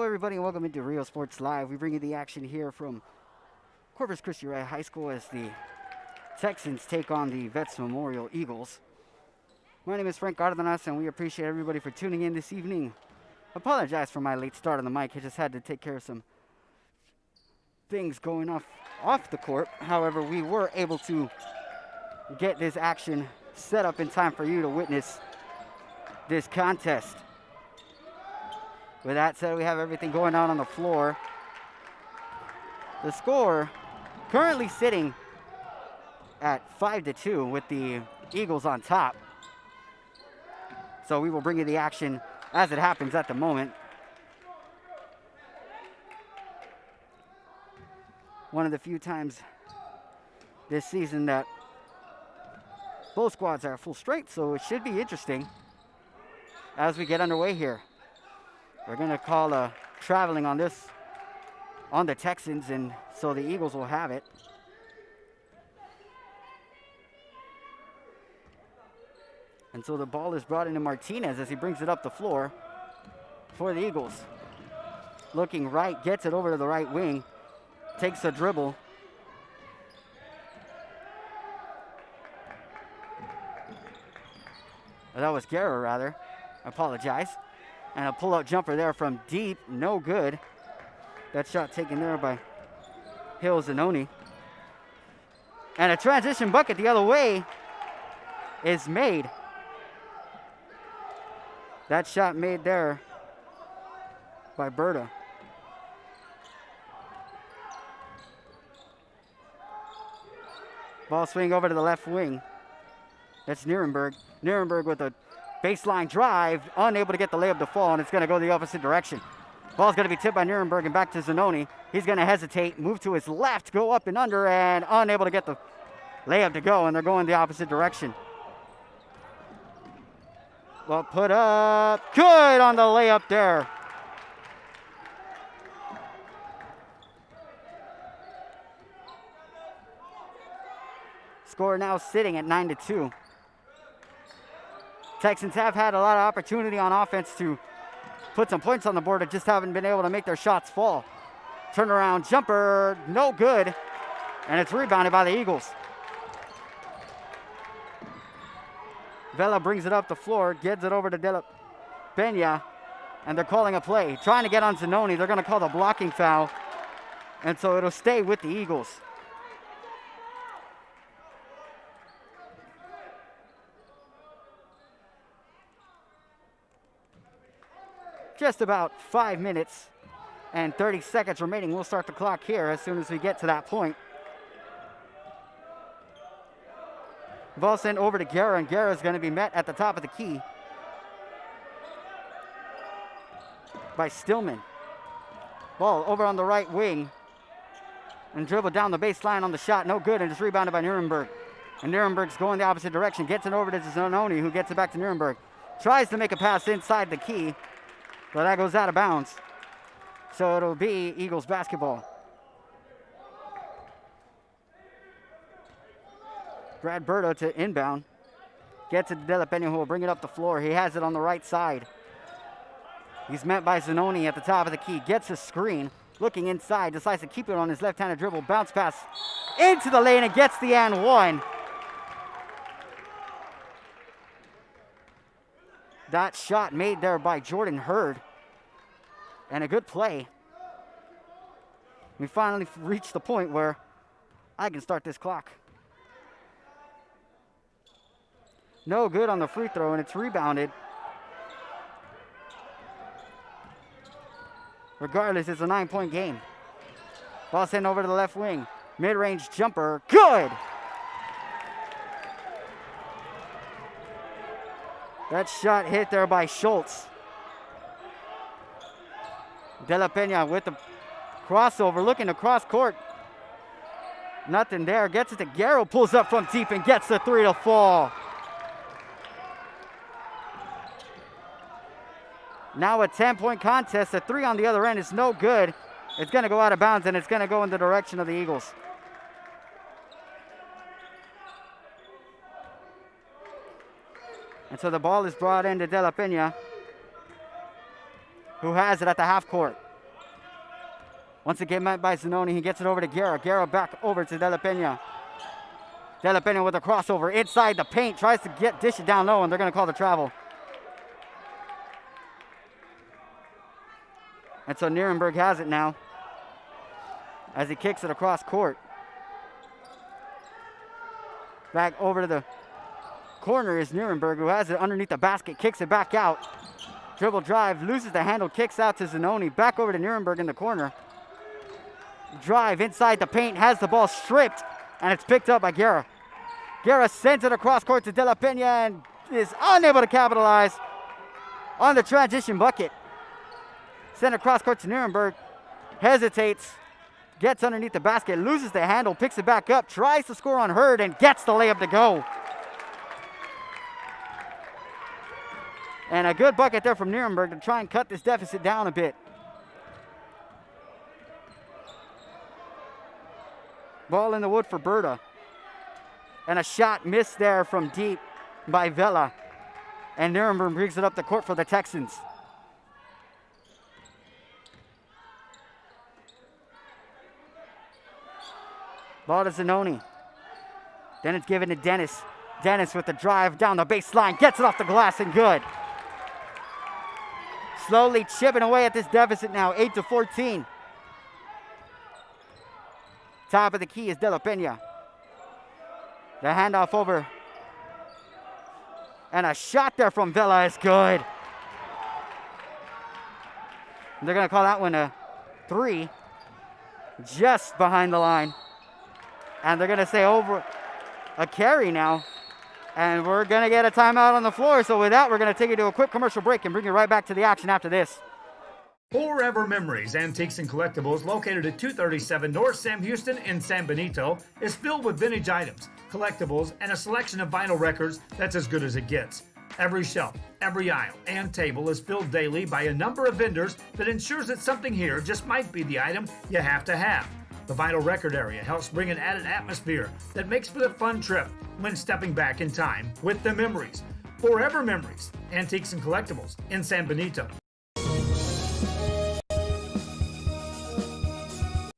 everybody, and welcome into Rio Sports Live. We bring you the action here from Corpus Christi High School as the Texans take on the Vets Memorial Eagles. My name is Frank Cardenas, and we appreciate everybody for tuning in this evening. Apologize for my late start on the mic. I just had to take care of some things going off the court. However, we were able to get this action set up in time for you to witness this contest. With that said, we have everything going on the floor. The score currently sitting at 5-2 with the Eagles on top. So we will bring you the action as it happens at the moment. One of the few times this season that both squads are at full strength, so it should be interesting as we get underway here. We're going to call a traveling on the Texans, and so the Eagles will have it. And so the ball is brought into Martinez as he brings it up the floor for the Eagles. Looking right, gets it over to the right wing, takes a dribble. That was Guerra, rather. I apologize. And a pull-out jumper there from deep, no good. That shot taken there by Hill Zanoni. And a transition bucket the other way is made. That shot made there by Berta. Ball swing over to the left wing. That's Nierenberg. Nierenberg with a baseline drive, unable to get the layup to fall, and it's going to go the opposite direction. Ball's going to be tipped by Nierenberg and back to Zanoni. He's going to hesitate, move to his left, go up and under, and unable to get the layup to go, and they're going the opposite direction. Well put up. Good on the layup there. Score now sitting at 9-2. Texans have had a lot of opportunity on offense to put some points on the board, but just haven't been able to make their shots fall. Turnaround jumper, no good, and it's rebounded by the Eagles. Vela brings it up the floor, gets it over to De La Pena, and they're calling a play. Trying to get on Zanoni. They're going to call the blocking foul, and so it'll stay with the Eagles. Just about 5 minutes and 30 seconds remaining. We'll start the clock here as soon as we get to that point. Ball sent over to Guerra, and Guerra is going to be met at the top of the key by Stillman. Ball over on the right wing and dribbled down the baseline on the shot. No good, and it's rebounded by Nierenberg. And Nierenberg's going the opposite direction. Gets it over to Zanoni, who gets it back to Nierenberg. Tries to make a pass inside the key, but that goes out of bounds. So it'll be Eagles basketball. Brad Berto to inbound. Gets it to De La Pena, who will bring it up the floor. He has it on the right side. He's met by Zanoni at the top of the key. Gets a screen. Looking inside. Decides to keep it on his left-handed dribble. Bounce pass into the lane and gets the and one. That shot made there by Jordan Hurd. And a good play. We finally reached the point where I can start this clock. No good on the free throw, and it's rebounded. Regardless, it's a 9-point game. Ball sent over to the left wing. Mid-range jumper. Good! That shot hit there by Schultz. De La Pena with the crossover, looking to cross court. Nothing there. Gets it to Guerra, pulls up from deep and gets the three to fall. Now a 10-point contest. A three on the other end is no good. It's going to go out of bounds, and it's going to go in the direction of the Eagles. And so the ball is brought into De La Pena, who has it at the half court. Once again met by Zanoni, he gets it over to Guerra. Guerra back over to De La Pena. De La Pena with a crossover inside the paint, tries to dish it down low, and they're going to call the travel. And so Nuremberg has it now as he kicks it across court. Back over to the corner is Nuremberg, who has it underneath the basket, kicks it back out. Dribble drive, loses the handle, kicks out to Zanoni. Back over to Nuremberg in the corner. Drive inside the paint, has the ball stripped, and it's picked up by Guerra. Guerra sends it across court to De La Pena and is unable to capitalize on the transition bucket. Sent across court to Nuremberg, hesitates, gets underneath the basket, loses the handle, picks it back up, tries to score on Hurd, and gets the layup to go. And a good bucket there from Nuremberg to try and cut this deficit down a bit. Ball in the wood for Berta. And a shot missed there from deep by Vela. And Nuremberg brings it up the court for the Texans. Ball to Zanoni. Then it's given to Dennis. Dennis with the drive down the baseline. Gets it off the glass and good. Slowly chipping away at this deficit now. 8-14. Top of the key is De La Pena. The handoff over. And a shot there from Vela is good. They're going to call that one a 3. Just behind the line. And they're going to say over a carry now. And we're going to get a timeout on the floor. So with that, we're going to take you to a quick commercial break and bring you right back to the action after this. Forever Memories, Antiques and Collectibles, located at 237 North Sam Houston in San Benito, is filled with vintage items, collectibles, and a selection of vinyl records that's as good as it gets. Every shelf, every aisle, and table is filled daily by a number of vendors that ensures that something here just might be the item you have to have. The vinyl record area helps bring an added atmosphere that makes for the fun trip when stepping back in time with the memories. Forever Memories, Antiques and Collectibles in San Benito.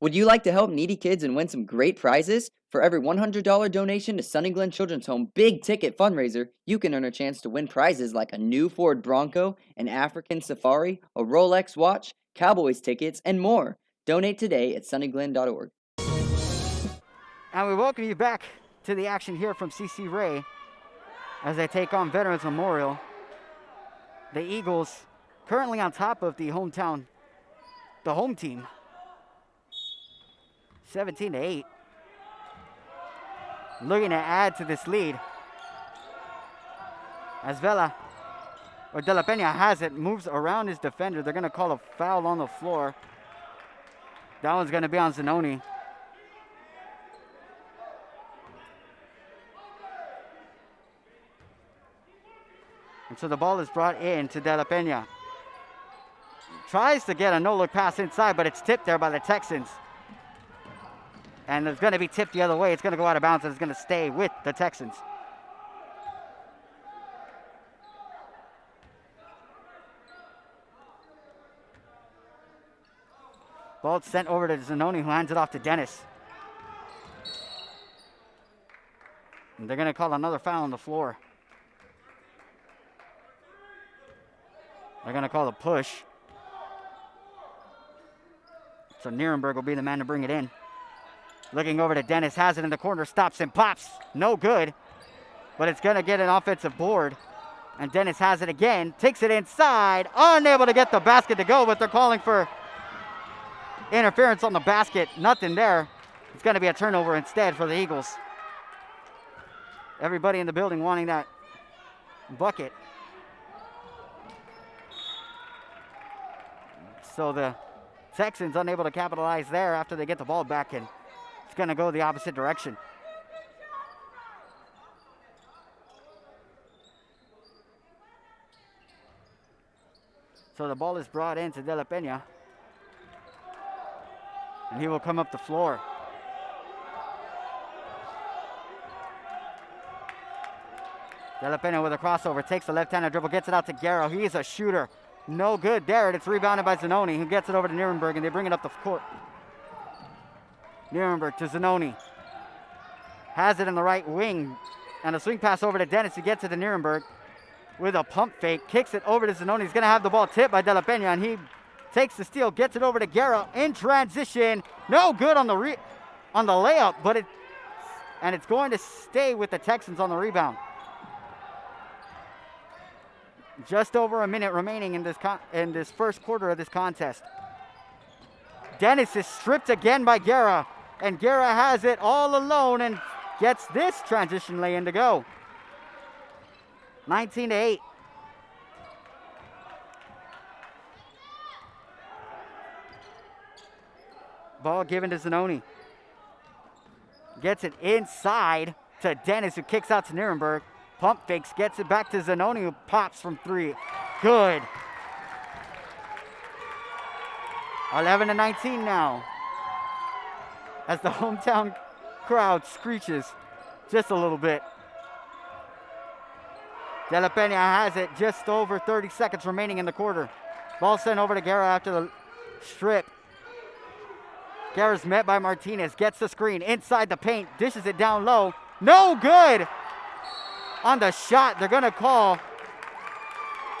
Would you like to help needy kids and win some great prizes? For every $100 donation to Sunny Glen Children's Home Big Ticket Fundraiser, you can earn a chance to win prizes like a new Ford Bronco, an African Safari, a Rolex watch, Cowboys tickets, and more. Donate today at sunnyglen.org. And we welcome you back to the action here from CC Ray as they take on Veterans Memorial. The Eagles currently on top of the home team. 17-8. Looking to add to this lead. As Vela, or De La Pena has it, moves around his defender. They're going to call a foul on the floor. That one's going to be on Zanoni. And so the ball is brought in to De La Pena. Tries to get a no-look pass inside, but it's tipped there by the Texans. And it's going to be tipped the other way. It's going to go out of bounds and it's going to stay with the Texans. Ball sent over to Zanoni, who hands it off to Dennis. And they're going to call another foul on the floor. They're going to call a push. So Nuremberg will be the man to bring it in. Looking over to Dennis, has it in the corner, stops and pops. No good, but it's going to get an offensive board. And Dennis has it again, takes it inside, unable to get the basket to go, but they're calling for interference on the basket. Nothing there. It's going to be a turnover instead for the Eagles. Everybody in the building wanting that bucket. So the Texans unable to capitalize there after they get the ball back, and it's going to go the opposite direction. So the ball is brought in to De La Pena. And he will come up the floor. De La Pena with a crossover, takes the left-handed dribble, gets it out to Guerra. He is a shooter. No good there. It's rebounded by Zanoni, who gets it over to Nuremberg, and they bring it up the court. Nuremberg to Zanoni. Has it in the right wing. And a swing pass over to Dennis to get to the Nuremberg with a pump fake. Kicks it over to Zanoni. He's going to have the ball tipped by De La Pena, and he takes the steal, gets it over to Guerra in transition. No good on the layup, but it's going to stay with the Texans on the rebound. Just over a minute remaining in this first quarter of this contest. Dennis is stripped again by Guerra, and Guerra has it all alone and gets this transition lay-in to go. 19-8. Ball given to Zanoni. Gets it inside to Dennis, who kicks out to Nuremberg. Pump fakes, gets it back to Zanoni, who pops from three. Good. 11-19 now. As the hometown crowd screeches just a little bit. De La Pena has it, just over 30 seconds remaining in the quarter. Ball sent over to Guerra after the strip. Guerra's met by Martinez, gets the screen inside the paint, dishes it down low. No good on the shot. They're going to call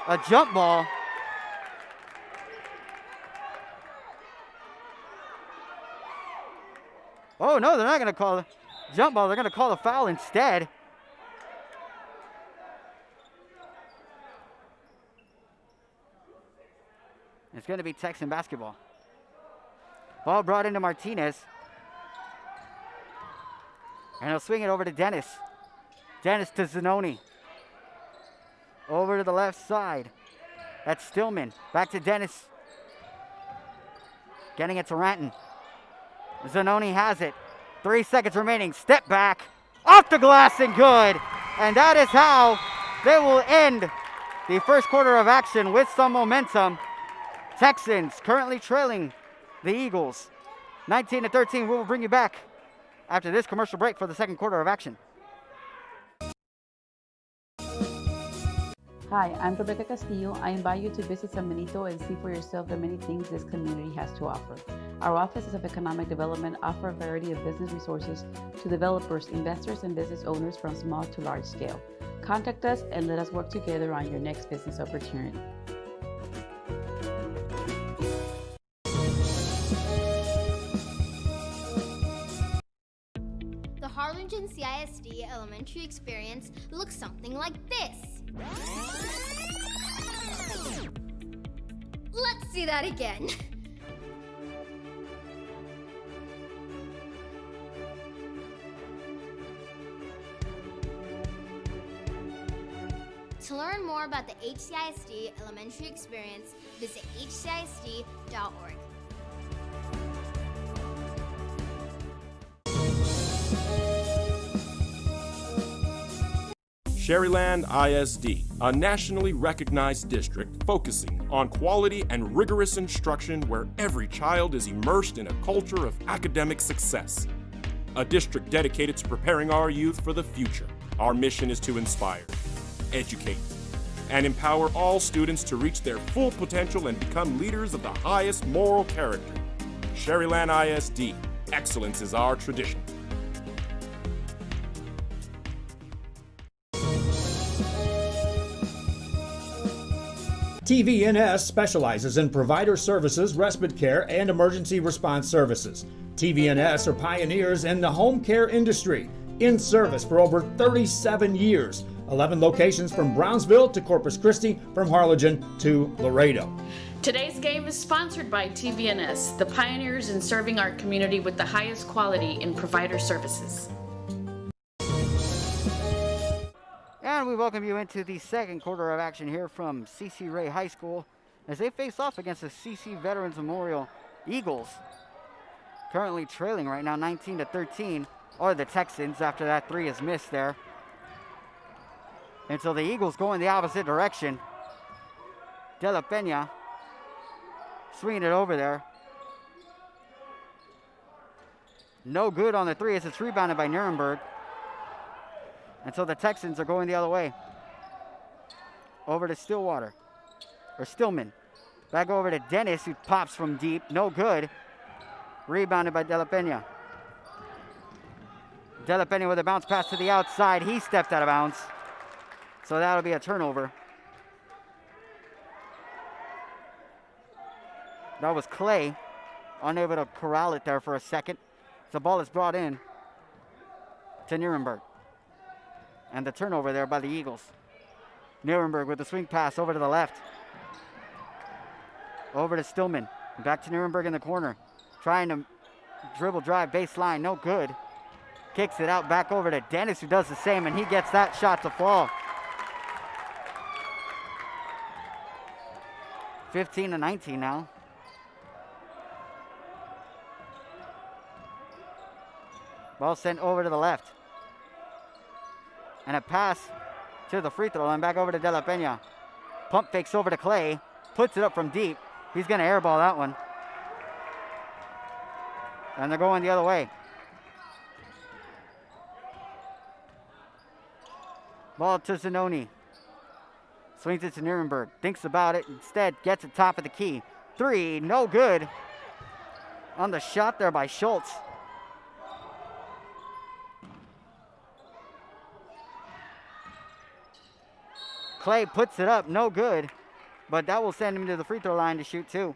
a jump ball. Oh, no, they're not going to call a jump ball. They're going to call a foul instead. It's going to be Texan basketball. Ball brought into Martinez. And he'll swing it over to Dennis. Dennis to Zanoni. Over to the left side. That's Stillman. Back to Dennis. Getting it to Ranton. Zanoni has it. 3 seconds remaining. Step back. Off the glass and good. And that is how they will end the first quarter of action with some momentum. Texans currently trailing the Eagles 19-13. We will bring you back after this commercial break for the second quarter of action. Hi, I'm Rebecca Castillo. I invite you to visit San Benito and see for yourself the many things this community has to offer. Our offices of economic development offer a variety of business resources to developers, investors, and business owners from small to large scale. Contact us and let us work together on your next business opportunity. The Harlingen CISD elementary experience looks something like this. Let's see that again. To learn more about the HCISD elementary experience, visit hcisd.org. Sherryland ISD, a nationally recognized district focusing on quality and rigorous instruction where every child is immersed in a culture of academic success. A district dedicated to preparing our youth for the future. Our mission is to inspire, educate, and empower all students to reach their full potential and become leaders of the highest moral character. Sherryland ISD, excellence is our tradition. TVNS specializes in provider services, respite care, and emergency response services. TVNS are pioneers in the home care industry, in service for over 37 years. 11 locations from Brownsville to Corpus Christi, from Harlingen to Laredo. Today's game is sponsored by TVNS, the pioneers in serving our community with the highest quality in provider services. And we welcome you into the second quarter of action here from C.C. Ray High School as they face off against the C.C. Veterans Memorial Eagles. Currently trailing right now 19-13, or the Texans after that three is missed there. And so the Eagles go in the opposite direction. De La Pena swinging it over there. No good on the three as it's rebounded by Nuremberg. And so the Texans are going the other way. Over to Stillman. Back over to Dennis, who pops from deep. No good. Rebounded by De La Pena. De La Pena with a bounce pass to the outside. He stepped out of bounds. So that'll be a turnover. That was Clay, unable to corral it there for a second. The ball is brought in to Nuremberg. And the turnover there by the Eagles. Nuremberg with the swing pass over to the left. Over to Stillman. Back to Nuremberg in the corner. Trying to dribble drive baseline. No good. Kicks it out back over to Dennis, who does the same, and he gets that shot to fall. 15-19 now. Ball sent over to the left. And a pass to the free throw line, back over to De La Pena. Pump fakes over to Clay, puts it up from deep. He's going to airball that one. And they're going the other way. Ball to Zanoni. Swings it to Nuremberg. Thinks about it. Instead, gets it top of the key. Three, no good. On the shot there by Schultz. Clay puts it up, no good. But that will send him to the free throw line to shoot two.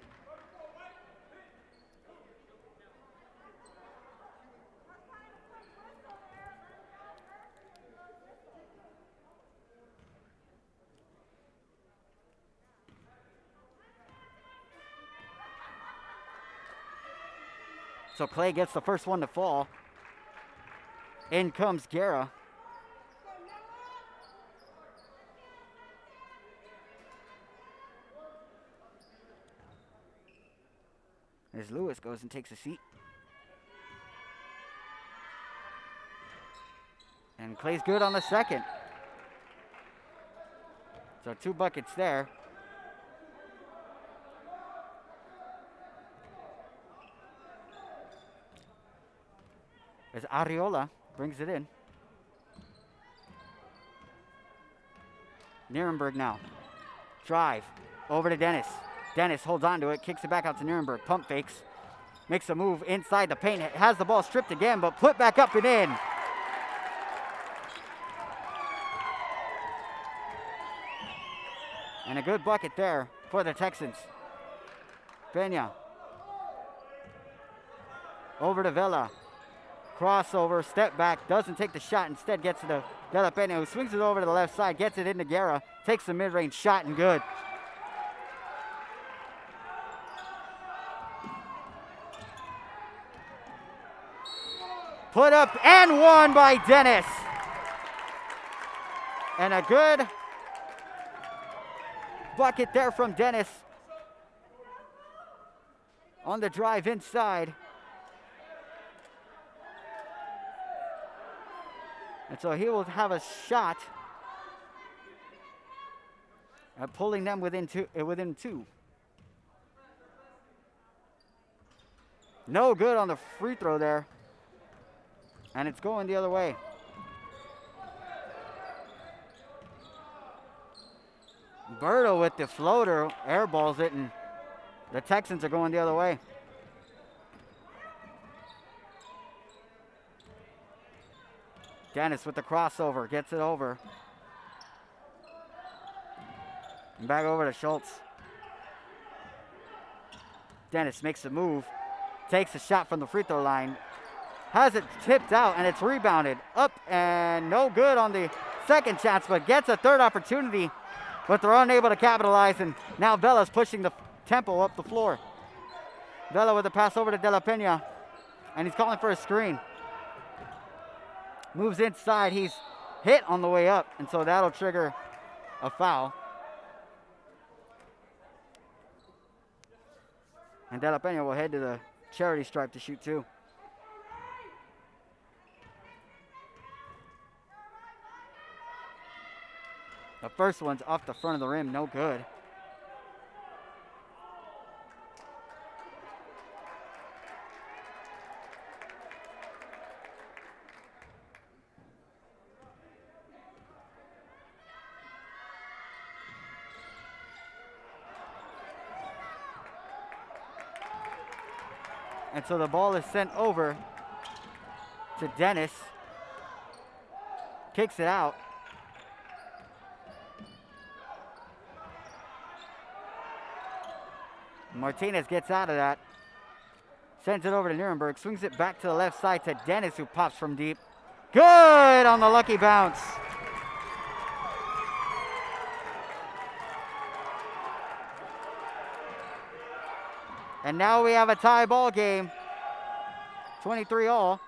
So Clay gets the first one to fall. In comes Guerra. As Lewis goes and takes a seat. And Clay's good on the second. So 2 buckets there. As Ariola brings it in. Nuremberg now. Drive over to Dennis. Dennis holds on to it, kicks it back out to Nuremberg. Pump fakes. Makes a move inside the paint. Has the ball stripped again, but put back up and in. And a good bucket there for the Texans. Pena. Over to Vela. Crossover, step back, doesn't take the shot, instead gets to the De La Pena, who swings it over to the left side, gets it into Guerra, takes the mid-range shot and good. Put up and one by Dennis. And a good bucket there from Dennis on the drive inside. And so he will have a shot at pulling them within two. No good on the free throw there. And it's going the other way. Berto with the floater airballs it, and the Texans are going the other way. Dennis with the crossover, gets it over. And back over to Schultz. Dennis makes a move, takes a shot from the free throw line, has it tipped out, and it's rebounded. Up and no good on the second chance, but gets a third opportunity, but they're unable to capitalize, and now Vela's pushing the tempo up the floor. Vela with a pass over to De La Pena, and he's calling for a screen. Moves inside, he's hit on the way up, and so that'll trigger a foul. And De La Pena will head to the charity stripe to shoot two. The first one's off the front of the rim, no good. And so the ball is sent over to Dennis, kicks it out. Martinez gets out of that. Sends it over to Nuremberg. Swings it back to the left side to Dennis, who pops from deep. Good on the lucky bounce. And now we have a tie ball game. 23 all.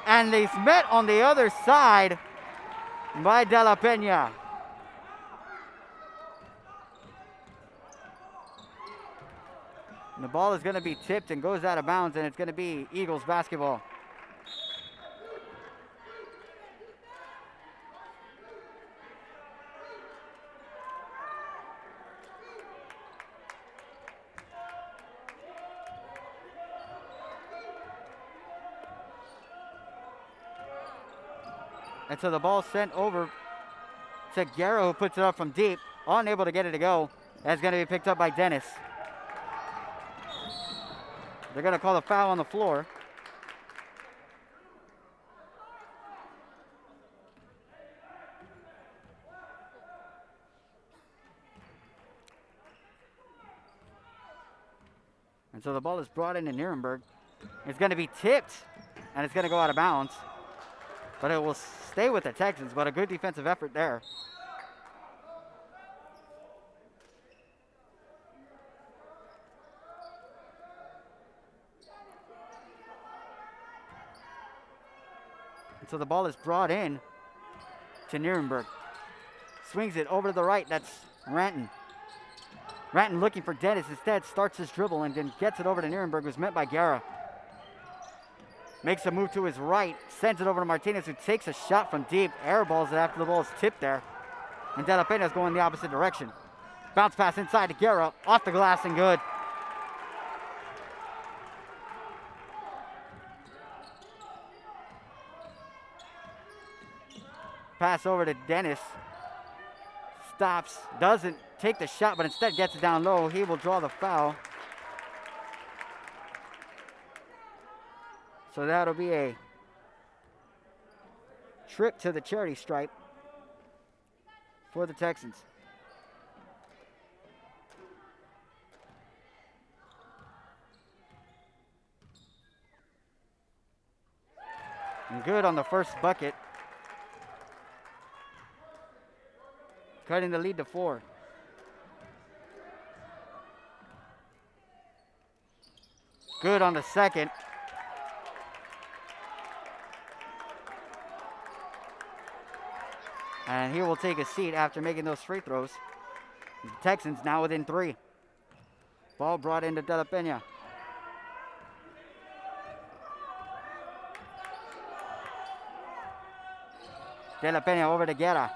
And he's met on the other side by De La Pena. And the ball is going to be tipped and goes out of bounds, and it's going to be Eagles basketball. And so the ball sent over to Guerra, who puts it up from deep, unable to get it to go. That's going to be picked up by Dennis. They're going to call the foul on the floor. And so the ball is brought into Nuremberg. It's going to be tipped, and it's going to go out of bounds. But it will stay with the Texans, but a good defensive effort there. And so the ball is brought in to Nuremberg. Swings it over to the right. That's Ranton. Ranton looking for Dennis. Instead, starts his dribble and then gets it over to Nuremberg, who's met by Guerra. Makes a move to his right. Sends it over to Martinez, who takes a shot from deep. Airballs it after the ball is tipped there. And De La Pena is going the opposite direction. Bounce pass inside to Guerra. Off the glass and good. Pass over to Dennis. Stops. Doesn't take the shot, but instead gets it down low. He will draw the foul. So that'll be a trip to the charity stripe for the Texans. And good on the first bucket. Cutting the lead to 4. Good on the second. And he will take a seat after making those free throws. The Texans now within 3. Ball brought into De La Pena. De La Pena over to Guerra.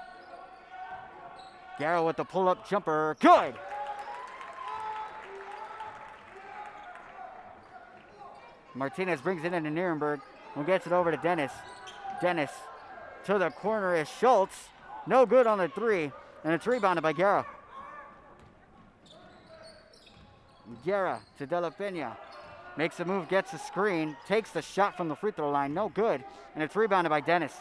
Guerra with the pull-up jumper. Good! Martinez brings it into Nuremberg, who gets it over to Dennis. Dennis to the corner is Schultz. No good on the 3, and it's rebounded by Guerra. Guerra to De La Pena. Makes a move, gets a screen, takes the shot from the free throw line. No good, and it's rebounded by Dennis.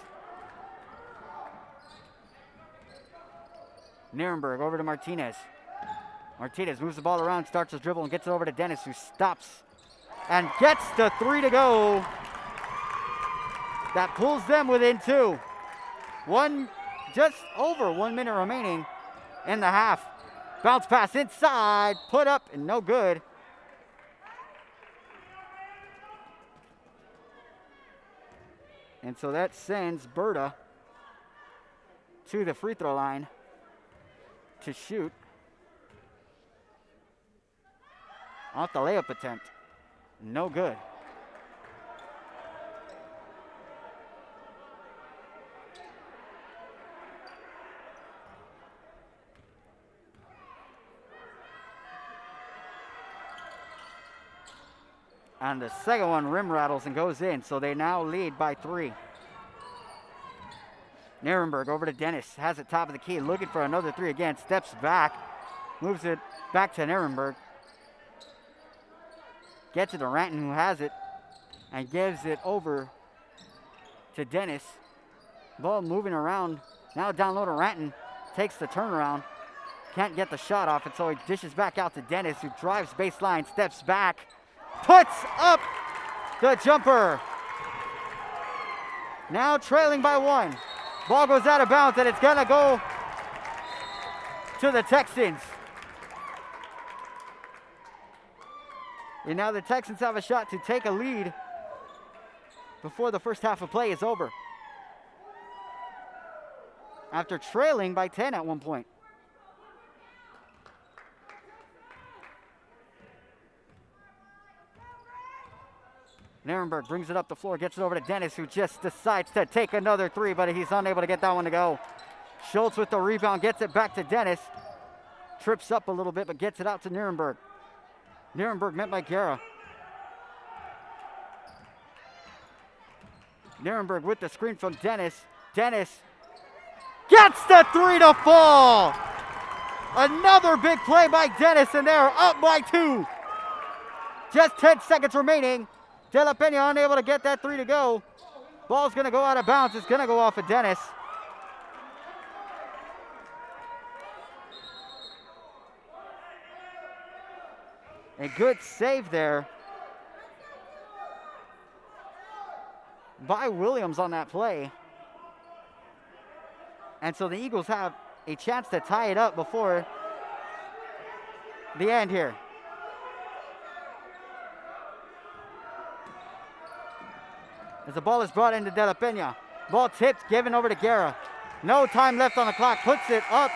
Nuremberg over to Martinez. Martinez moves the ball around, starts his dribble, and gets it over to Dennis, who stops and gets the 3 to go. That pulls them within 2. Just over 1 minute remaining in the half. Bounce pass inside, put up, and no good. And so that sends Berta to the free throw line to shoot off the layup attempt. No good. And the second one rim rattles and goes in, so they now lead by 3. Nuremberg over to Dennis, has it top of the key, looking for another 3 again, steps back, moves it back to Nuremberg. Gets it to Ranton, who has it, and gives it over to Dennis. Ball moving around. Now down low to Ranton. Takes the turnaround. Can't get the shot off it, so he dishes back out to Dennis, who drives baseline, steps back, puts up the jumper. Now trailing by 1. Ball goes out of bounds, and it's gonna go to the Texans. And now the Texans have a shot to take a lead before the first half of play is over, after trailing by 10 at one point. Nirenberg brings it up the floor, gets it over to Dennis, who just decides to take another 3, but he's unable to get that one to go. Schultz with the rebound, gets it back to Dennis. Trips up a little bit, but gets it out to Nirenberg. Nirenberg met by Guerra. Nirenberg with the screen from Dennis. Dennis gets the 3 to fall. Another big play by Dennis, and they're up by 2. Just 10 seconds remaining. De La Pena unable to get that 3 to go. Ball's gonna go out of bounds. It's gonna go off of Dennis. A good save there by Williams on that play. And so the Eagles have a chance to tie it up before the end here. As the ball is brought into De La Pena. Ball tipped, given over to Guerra. No time left on the clock, puts it up.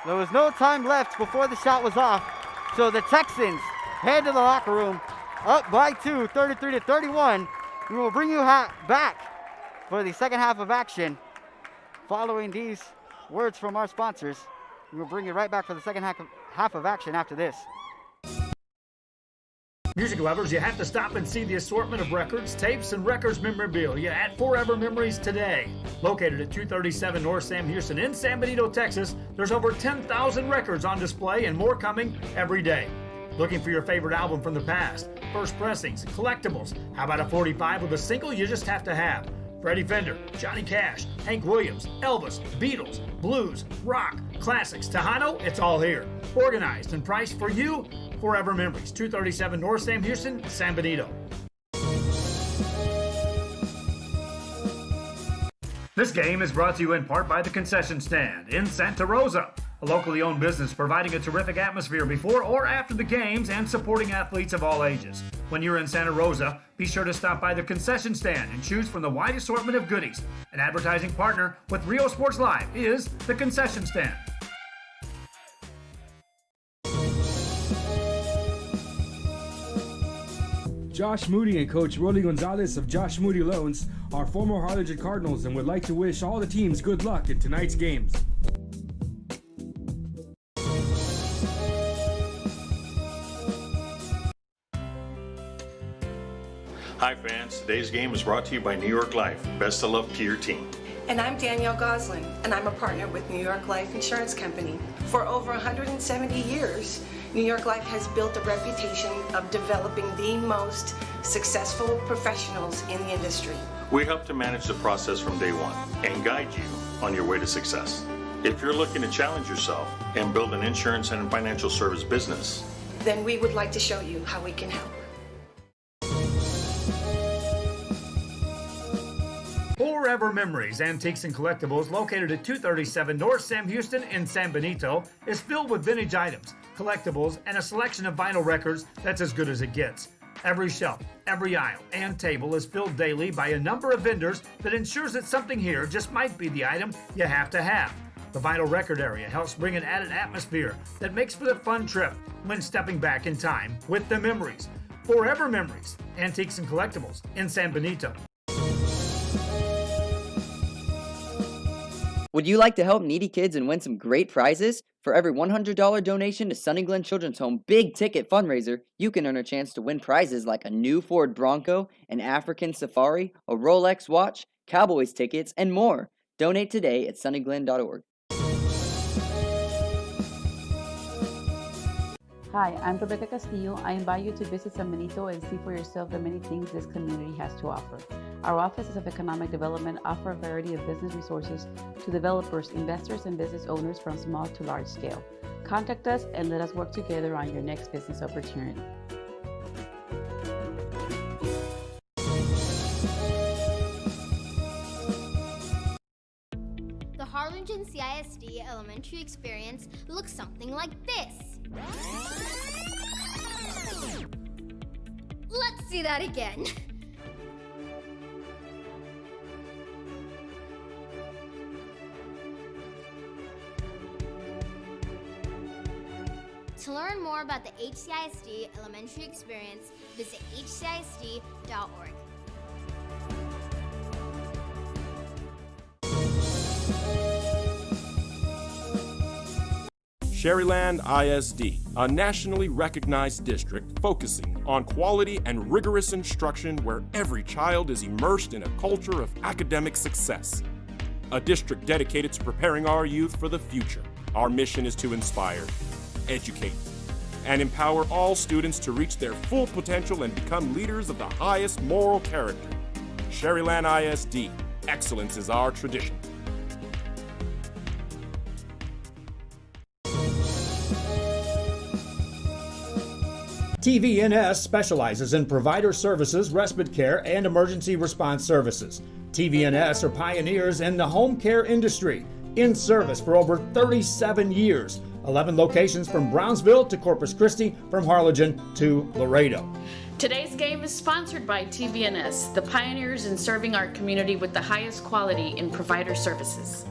There was no time left before the shot was off. So the Texans head to the locker room, up by 2, 33-31. We will bring you back for the second half of action. Following these words from our sponsors, we will bring you right back for the second half of action after this. Music lovers, you have to stop and see the assortment of records, tapes, and records memorabilia at Forever Memories today. Located at 237 North Sam Houston in San Benito, Texas, there's over 10,000 records on display and more coming every day. Looking for your favorite album from the past, first pressings, collectibles? How about a 45 with a single you just have to have? Freddie Fender, Johnny Cash, Hank Williams, Elvis, Beatles, blues, rock, classics, Tejano, it's all here. Organized and priced for you. Forever Memories, 237 North Sam Houston, San Benito. This game is brought to you in part by the Concession Stand in Santa Rosa, a locally owned business providing a terrific atmosphere before or after the games and supporting athletes of all ages. When you're in Santa Rosa, be sure to stop by the Concession Stand and choose from the wide assortment of goodies. An advertising partner with Rio Sports Live is the Concession Stand. Josh Moody and Coach Rolly Gonzalez of Josh Moody Loans are former Harlingen Cardinals and would like to wish all the teams good luck in tonight's games. Hi fans, today's game is brought to you by New York Life. Best of luck to your team. And I'm Danielle Goslin, and I'm a partner with New York Life Insurance Company. For over 170 years, New York Life has built a reputation of developing the most successful professionals in the industry. We help to manage the process from day one and guide you on your way to success. If you're looking to challenge yourself and build an insurance and financial service business, then we would like to show you how we can help. Forever Memories, Antiques and Collectibles, located at 237 North Sam Houston in San Benito, is filled with vintage items, collectibles, and a selection of vinyl records that's as good as it gets. Every shelf, every aisle, and table is filled daily by a number of vendors that ensures that something here just might be the item you have to have. The vinyl record area helps bring an added atmosphere that makes for the fun trip when stepping back in time with the memories. Forever Memories, Antiques and Collectibles in San Benito. Would you like to help needy kids and win some great prizes? For every $100 donation to Sunny Glen Children's Home big ticket fundraiser, you can earn a chance to win prizes like a new Ford Bronco, an African Safari, a Rolex watch, Cowboys tickets, and more. Donate today at sunnyglen.org. Hi, I'm Rebecca Castillo. I invite you to visit San Benito and see for yourself the many things this community has to offer. Our offices of economic development offer a variety of business resources to developers, investors, and business owners from small to large scale. Contact us and let us work together on your next business opportunity. The Harlingen CISD elementary experience looks something like this. Let's see that again. To learn more about the HCISD elementary experience, visit hcisd.org. Sherryland ISD, a nationally recognized district focusing on quality and rigorous instruction where every child is immersed in a culture of academic success. A district dedicated to preparing our youth for the future. Our mission is to inspire, educate, and empower all students to reach their full potential and become leaders of the highest moral character. Sherryland ISD, excellence is our tradition. TVNS specializes in provider services, respite care, and emergency response services. TVNS are pioneers in the home care industry, in service for over 37 years. 11 locations from Brownsville to Corpus Christi, from Harlingen to Laredo. Today's game is sponsored by TVNS, the pioneers in serving our community with the highest quality in provider services.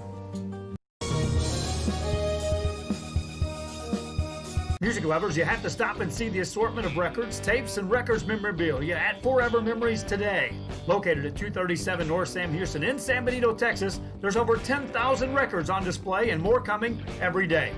Music lovers, you have to stop and see the assortment of records, tapes, and records memorabilia at Forever Memories today. Located at 237 North Sam Houston in San Benito, Texas, there's over 10,000 records on display and more coming every day.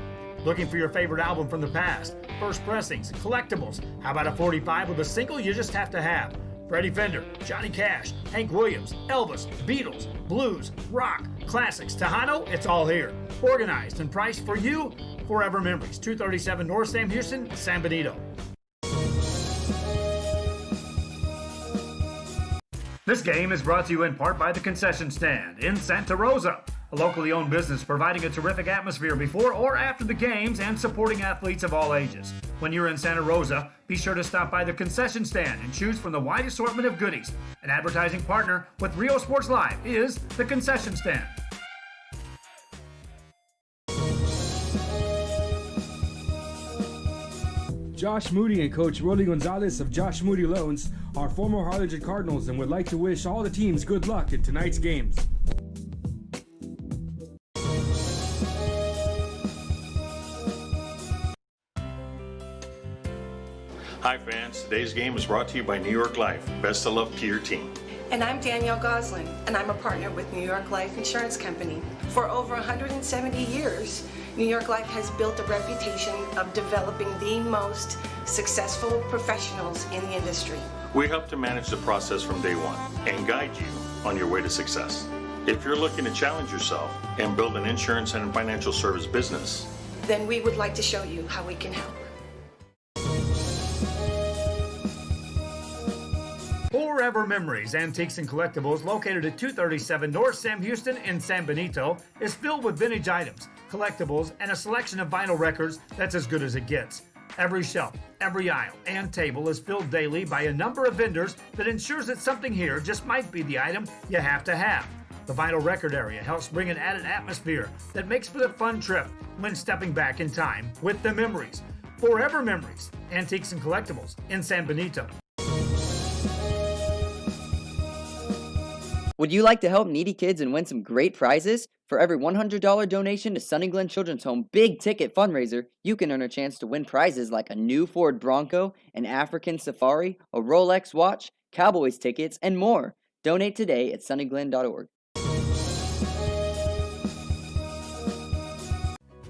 Looking for your favorite album from the past, first pressings, collectibles? How about a 45 with a single you just have to have? Freddie Fender, Johnny Cash, Hank Williams, Elvis, Beatles, blues, rock, classics, Tejano, it's all here. Organized and priced for you. Forever Memories, 237 North Sam Houston, San Benito. This game is brought to you in part by the Concession Stand in Santa Rosa, a locally owned business providing a terrific atmosphere before or after the games and supporting athletes of all ages. When you're in Santa Rosa, be sure to stop by the Concession Stand and choose from the wide assortment of goodies. An advertising partner with Rio Sports Live is the Concession Stand. Josh Moody and Coach Rolly Gonzalez of Josh Moody Loans are former Harlingen Cardinals and would like to wish all the teams good luck in tonight's games. Hi fans, today's game is brought to you by New York Life. Best of luck to your team. And I'm Danielle Gosling, and I'm a partner with New York Life Insurance Company. For over 170 years, New York Life has built a reputation of developing the most successful professionals in the industry. We help to manage the process from day one and guide you on your way to success. If you're looking to challenge yourself and build an insurance and financial service business, then we would like to show you how we can help. Forever Memories, Antiques and Collectibles, located at 237 North Sam Houston in San Benito, is filled with vintage items, collectibles, and a selection of vinyl records that's as good as it gets. Every shelf, every aisle, and table is filled daily by a number of vendors that ensures that something here just might be the item you have to have. The vinyl record area helps bring an added atmosphere that makes for a fun trip when stepping back in time with the memories. Forever Memories, Antiques and Collectibles in San Benito. Would you like to help needy kids and win some great prizes? For every $100 donation to Sunny Glen Children's Home big ticket fundraiser, you can earn a chance to win prizes like a new Ford Bronco, an African Safari, a Rolex watch, Cowboys tickets, and more. Donate today at sunnyglen.org.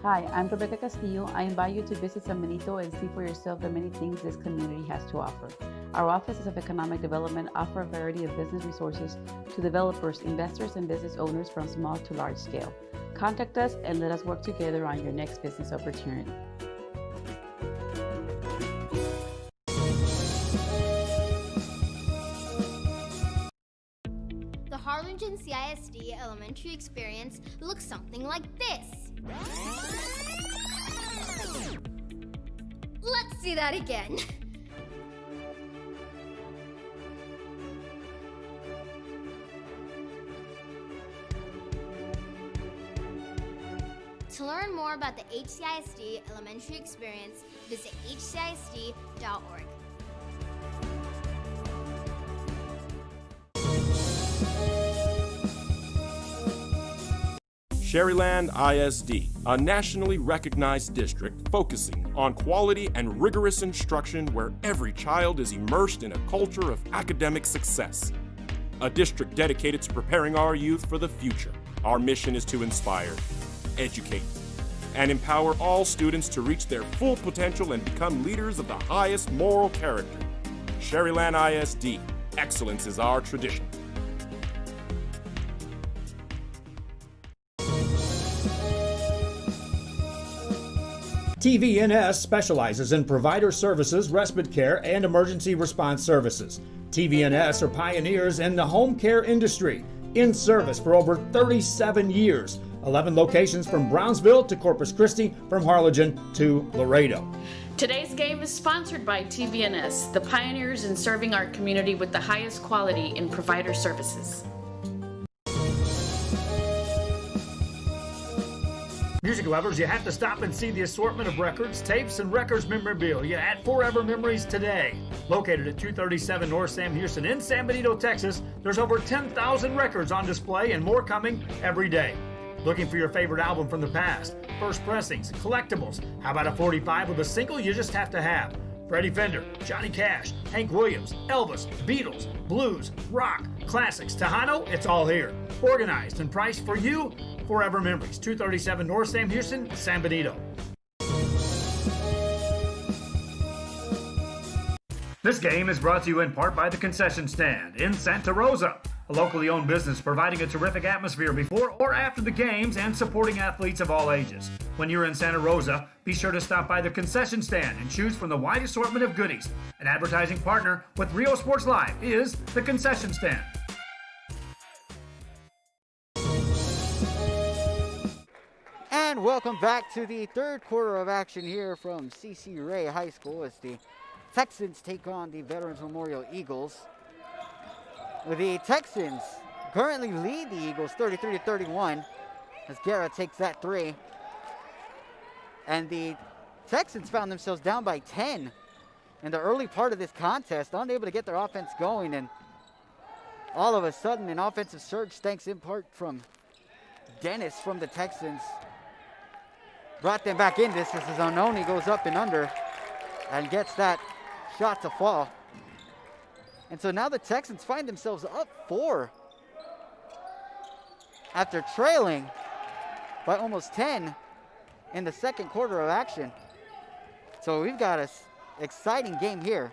Hi, I'm Rebecca Castillo. I invite you to visit San Benito and see for yourself the many things this community has to offer. Our offices of economic development offer a variety of business resources to developers, investors, and business owners from small to large scale. Contact us and let us work together on your next business opportunity. CISD elementary experience looks something like this. Let's see that again. To learn more about the HCISD elementary experience, visit hcisd.org. Sherryland ISD, a nationally recognized district focusing on quality and rigorous instruction where every child is immersed in a culture of academic success. A district dedicated to preparing our youth for the future. Our mission is to inspire, educate, and empower all students to reach their full potential and become leaders of the highest moral character. Sherryland ISD, excellence is our tradition. TVNS specializes in provider services, respite care, and emergency response services. TVNS are pioneers in the home care industry, in service for over 37 years. 11 locations from Brownsville to Corpus Christi, from Harlingen to Laredo. Today's game is sponsored by TVNS, the pioneers in serving our community with the highest quality in provider services. Music lovers, you have to stop and see the assortment of records, tapes, and records memorabilia at Forever Memories today. Located at 237 North Sam Houston in San Benito, Texas, there's over 10,000 records on display and more coming every day. Looking for your favorite album from the past, first pressings, collectibles? How about a 45 with a single you just have to have? Freddie Fender, Johnny Cash, Hank Williams, Elvis, Beatles, blues, rock, classics, Tejano, it's all here. Organized and priced for you. Forever Memories, 237 North Sam Houston, San Benito. This game is brought to you in part by the Concession Stand in Santa Rosa, a locally owned business providing a terrific atmosphere before or after the games and supporting athletes of all ages. When you're in Santa Rosa, be sure to stop by the Concession Stand and choose from the wide assortment of goodies. An advertising partner with Rio Sports Live is the Concession Stand. And welcome back to the third quarter of action here from C.C. Ray High School as the Texans take on the Veterans Memorial Eagles. The Texans currently lead the Eagles 33-31 as Guerra takes that three. And the Texans found themselves down by 10 in the early part of this contest, unable to get their offense going. And all of a sudden, an offensive surge, thanks in part from Dennis from the Texans, brought them back in this as Zanoni goes up and under and gets that shot to fall. And so now the Texans find themselves up 4 after trailing by almost 10 in the second quarter of action. So we've got an exciting game here.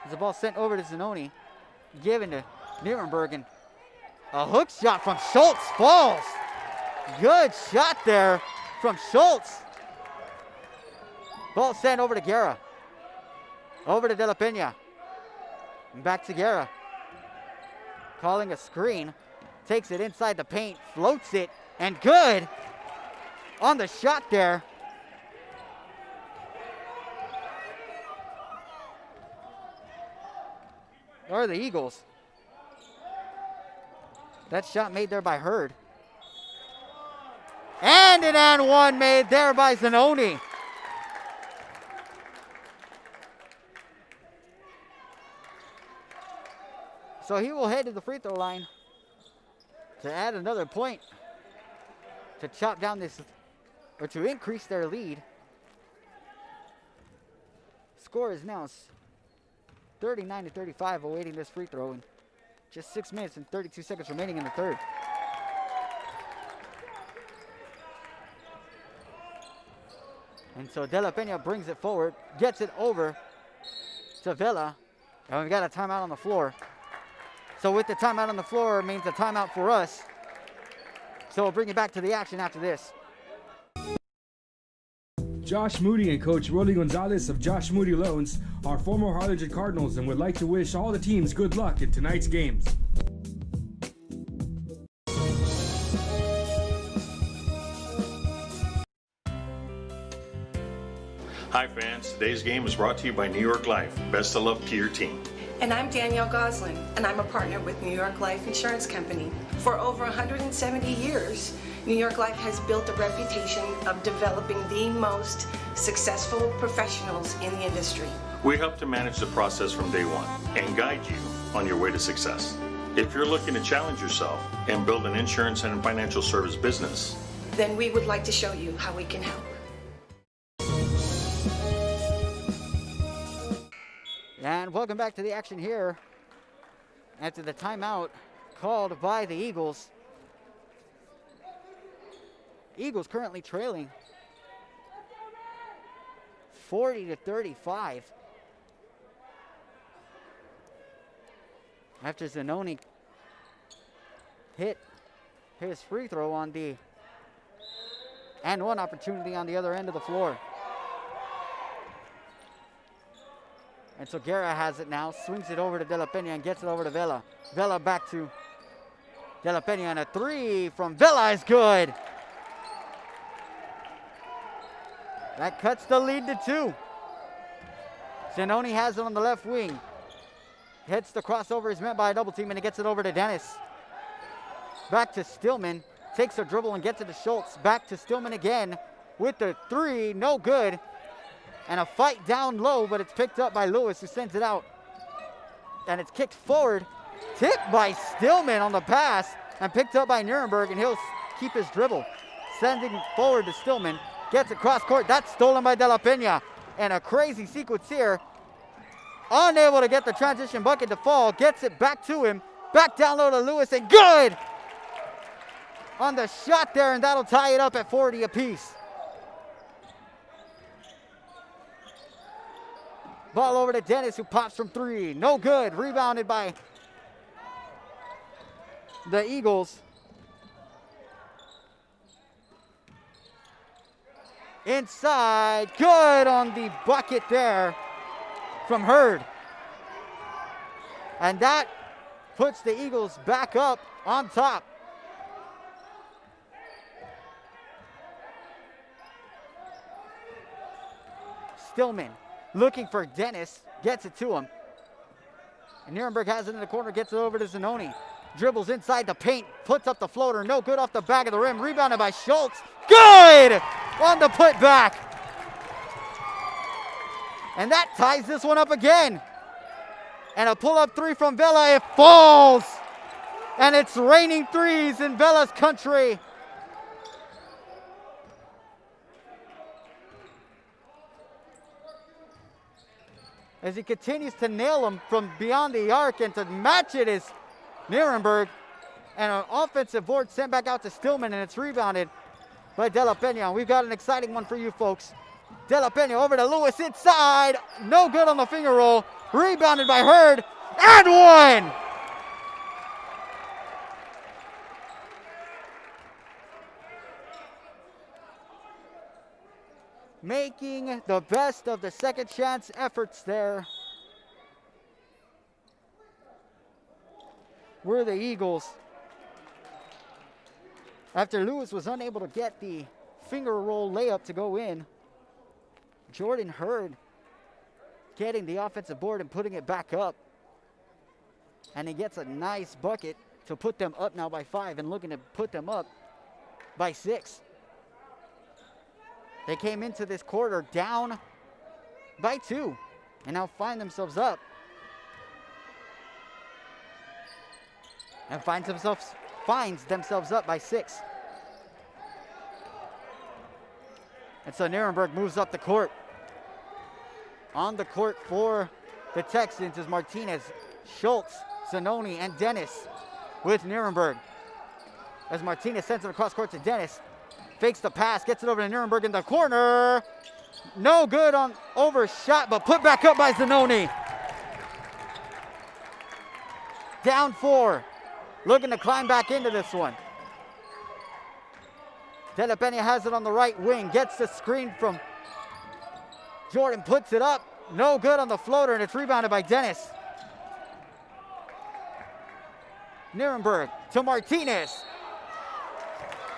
As the ball sent over to Zanoni, given to Nierenberg, and a hook shot from Schultz falls. Good shot there from Schultz. Ball sent over to Guerra. Over to De La Pena. And back to Guerra. Calling a screen. Takes it inside the paint. Floats it. And good on the shot there. Are the Eagles. That shot made there by Hurd. And an and one made there by Zanoni. So he will head to the free throw line to add another point to chop down this, or to increase their lead. Score is now 39-35, awaiting this free throw, and just 6 minutes and 32 seconds remaining in the third. And so De La Pena brings it forward, gets it over to Vela, and we've got a timeout on the floor. So with the timeout on the floor, it means a timeout for us. So we'll bring you back to the action after this. Josh Moody and Coach Rolly Gonzalez of Josh Moody Loans are former Harlingen Cardinals and would like to wish all the teams good luck in tonight's games. Hi fans, today's game is brought to you by New York Life. Best of luck to your team. And I'm Danielle Goslin, and I'm a partner with New York Life Insurance Company. For over 170 years, New York Life has built a reputation of developing the most successful professionals in the industry. We help to manage the process from day one and guide you on your way to success. If you're looking to challenge yourself and build an insurance and financial service business, then we would like to show you how we can help. And welcome back to the action here after the timeout called by the Eagles. Eagles currently trailing 40-35 after Zanoni hit his free throw on the and one opportunity on the other end of the floor. And so Guerra has it now, swings it over to De La Pena and gets it over to Vela. Vela back to De La Pena, and a three from Vela is good. That cuts the lead to 2. Zanoni has it on the left wing. Hits the crossover, is met by a double team, and he gets it over to Dennis. Back to Stillman, takes a dribble and gets it to Schultz. Back to Stillman again with the three, no good. And a fight down low, but it's picked up by Lewis, who sends it out. And it's kicked forward, tipped by Stillman on the pass, and picked up by Nuremberg, and he'll keep his dribble. Sending forward to Stillman, gets across court. That's stolen by De La Pena. And a crazy sequence here. Unable to get the transition bucket to fall, gets it back to him. Back down low to Lewis, and good! On the shot there, and that'll tie it up at 40 apiece. Ball over to Dennis, who pops from 3. No good. Rebounded by the Eagles. Inside. Good on the bucket there from Hurd. And that puts the Eagles back up on top. Stillman looking for Dennis, gets it to him. And Nuremberg has it in the corner, gets it over to Zanoni. Dribbles inside the paint, puts up the floater, no good off the back of the rim. Rebounded by Schultz. Good! On the putback. And that ties this one up again. And a pull-up 3 from Vela, it falls! And it's raining threes in Vela's country. As he continues to nail them from beyond the arc, and to match it is Nuremberg. And an offensive board sent back out to Stillman, and it's rebounded by De La Pena. We've got an exciting one for you folks. De La Pena over to Lewis inside. No good on the finger roll. Rebounded by Hurd, and one! Making the best of the second chance efforts there were the Eagles. After Lewis was unable to get the finger roll layup to go in, Jordan Hurd getting the offensive board and putting it back up. And he gets a nice bucket to put them up now by 5, and looking to put them up by 6. They came into this quarter down by 2 and now find themselves up. And finds themselves up by 6. And so Nuremberg moves up the court. On the court for the Texans is Martinez, Schultz, Zanoni, and Dennis with Nuremberg. As Martinez sends it across court to Dennis. Fakes the pass, gets it over to Nuremberg in the corner. No good on overshot, but put back up by Zanoni. Down 4. Looking to climb back into this one. De La Pena has it on the right wing. Gets the screen from Jordan. Puts it up. No good on the floater, and it's rebounded by Dennis. Nuremberg to Martinez.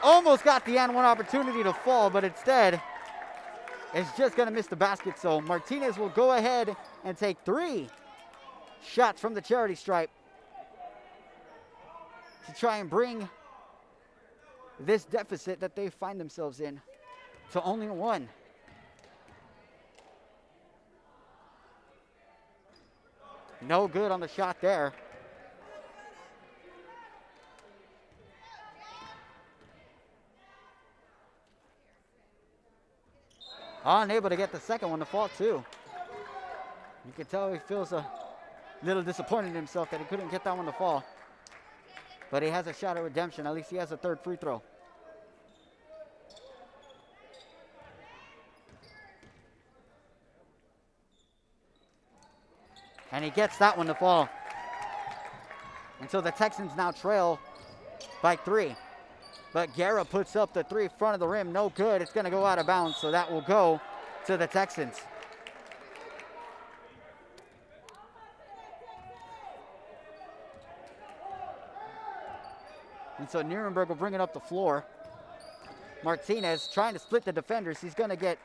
Almost got the and one opportunity to fall, but instead is just going to miss the basket. So Martinez will go ahead and take 3 shots from the charity stripe to try and bring this deficit that they find themselves in to only 1. No good on the shot there. Unable to get the second one to fall too. You can tell he feels a little disappointed in himself that he couldn't get that one to fall. But he has a shot at redemption. At least he has a 3rd free throw. And he gets that one to fall. And so the Texans now trail by 3. But Guerra puts up the 3 in front of the rim. No good. It's going to go out of bounds. So that will go to the Texans. And so Nuremberg will bring it up the floor. Martinez trying to split the defenders. He's going to get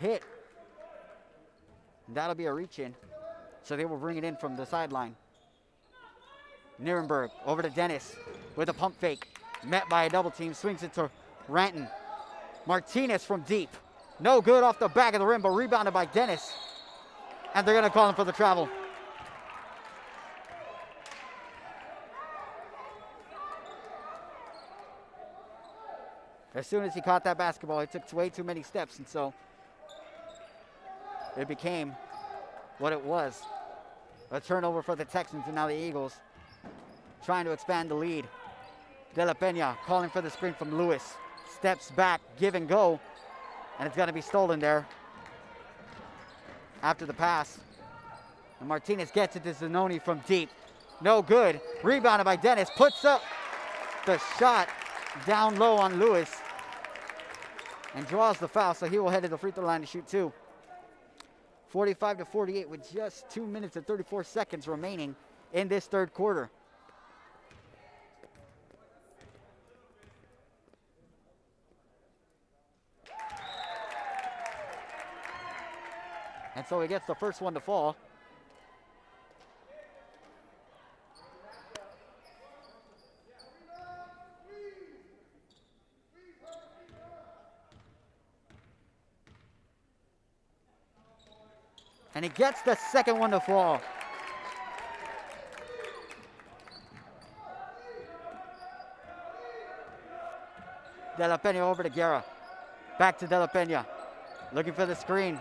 hit. And that'll be a reach in. So they will bring it in from the sideline. Nuremberg over to Dennis with a pump fake. Met by a double team. Swings it to Ranton. Martinez from deep. No good off the back of the rim, but rebounded by Dennis. And they're going to call him for the travel. As soon as he caught that basketball, he took way too many steps, and so it became what it was. A turnover for the Texans, and now the Eagles trying to expand the lead. De La Pena calling for the screen from Lewis. Steps back, give and go, and it's going to be stolen there after the pass. And Martinez gets it to Zanoni from deep. No good. Rebounded by Dennis. Puts up the shot down low on Lewis and draws the foul, so he will head to the free throw line to shoot 2. 45-48 with just 2 minutes and 34 seconds remaining in this 3rd quarter. And so he gets the first one to fall. And he gets the second one to fall. De La Pena over to Guerra. Back to De La Pena. Looking for the screen.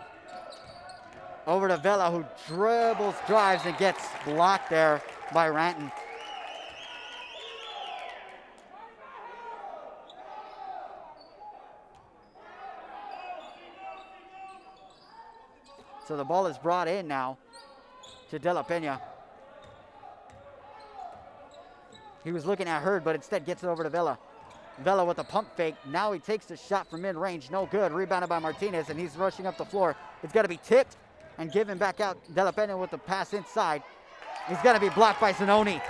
Over to Vela, who dribbles, drives, and gets blocked there by Ranton. So the ball is brought in now to De La Pena. He was looking at Hurd, but instead gets it over to Vela. Vela with a pump fake. Now he takes the shot from mid-range. No good. Rebounded by Martinez, and he's rushing up the floor. It's got to be tipped and given back out. De La Pena with the pass inside. He's going to be blocked by Zanoni.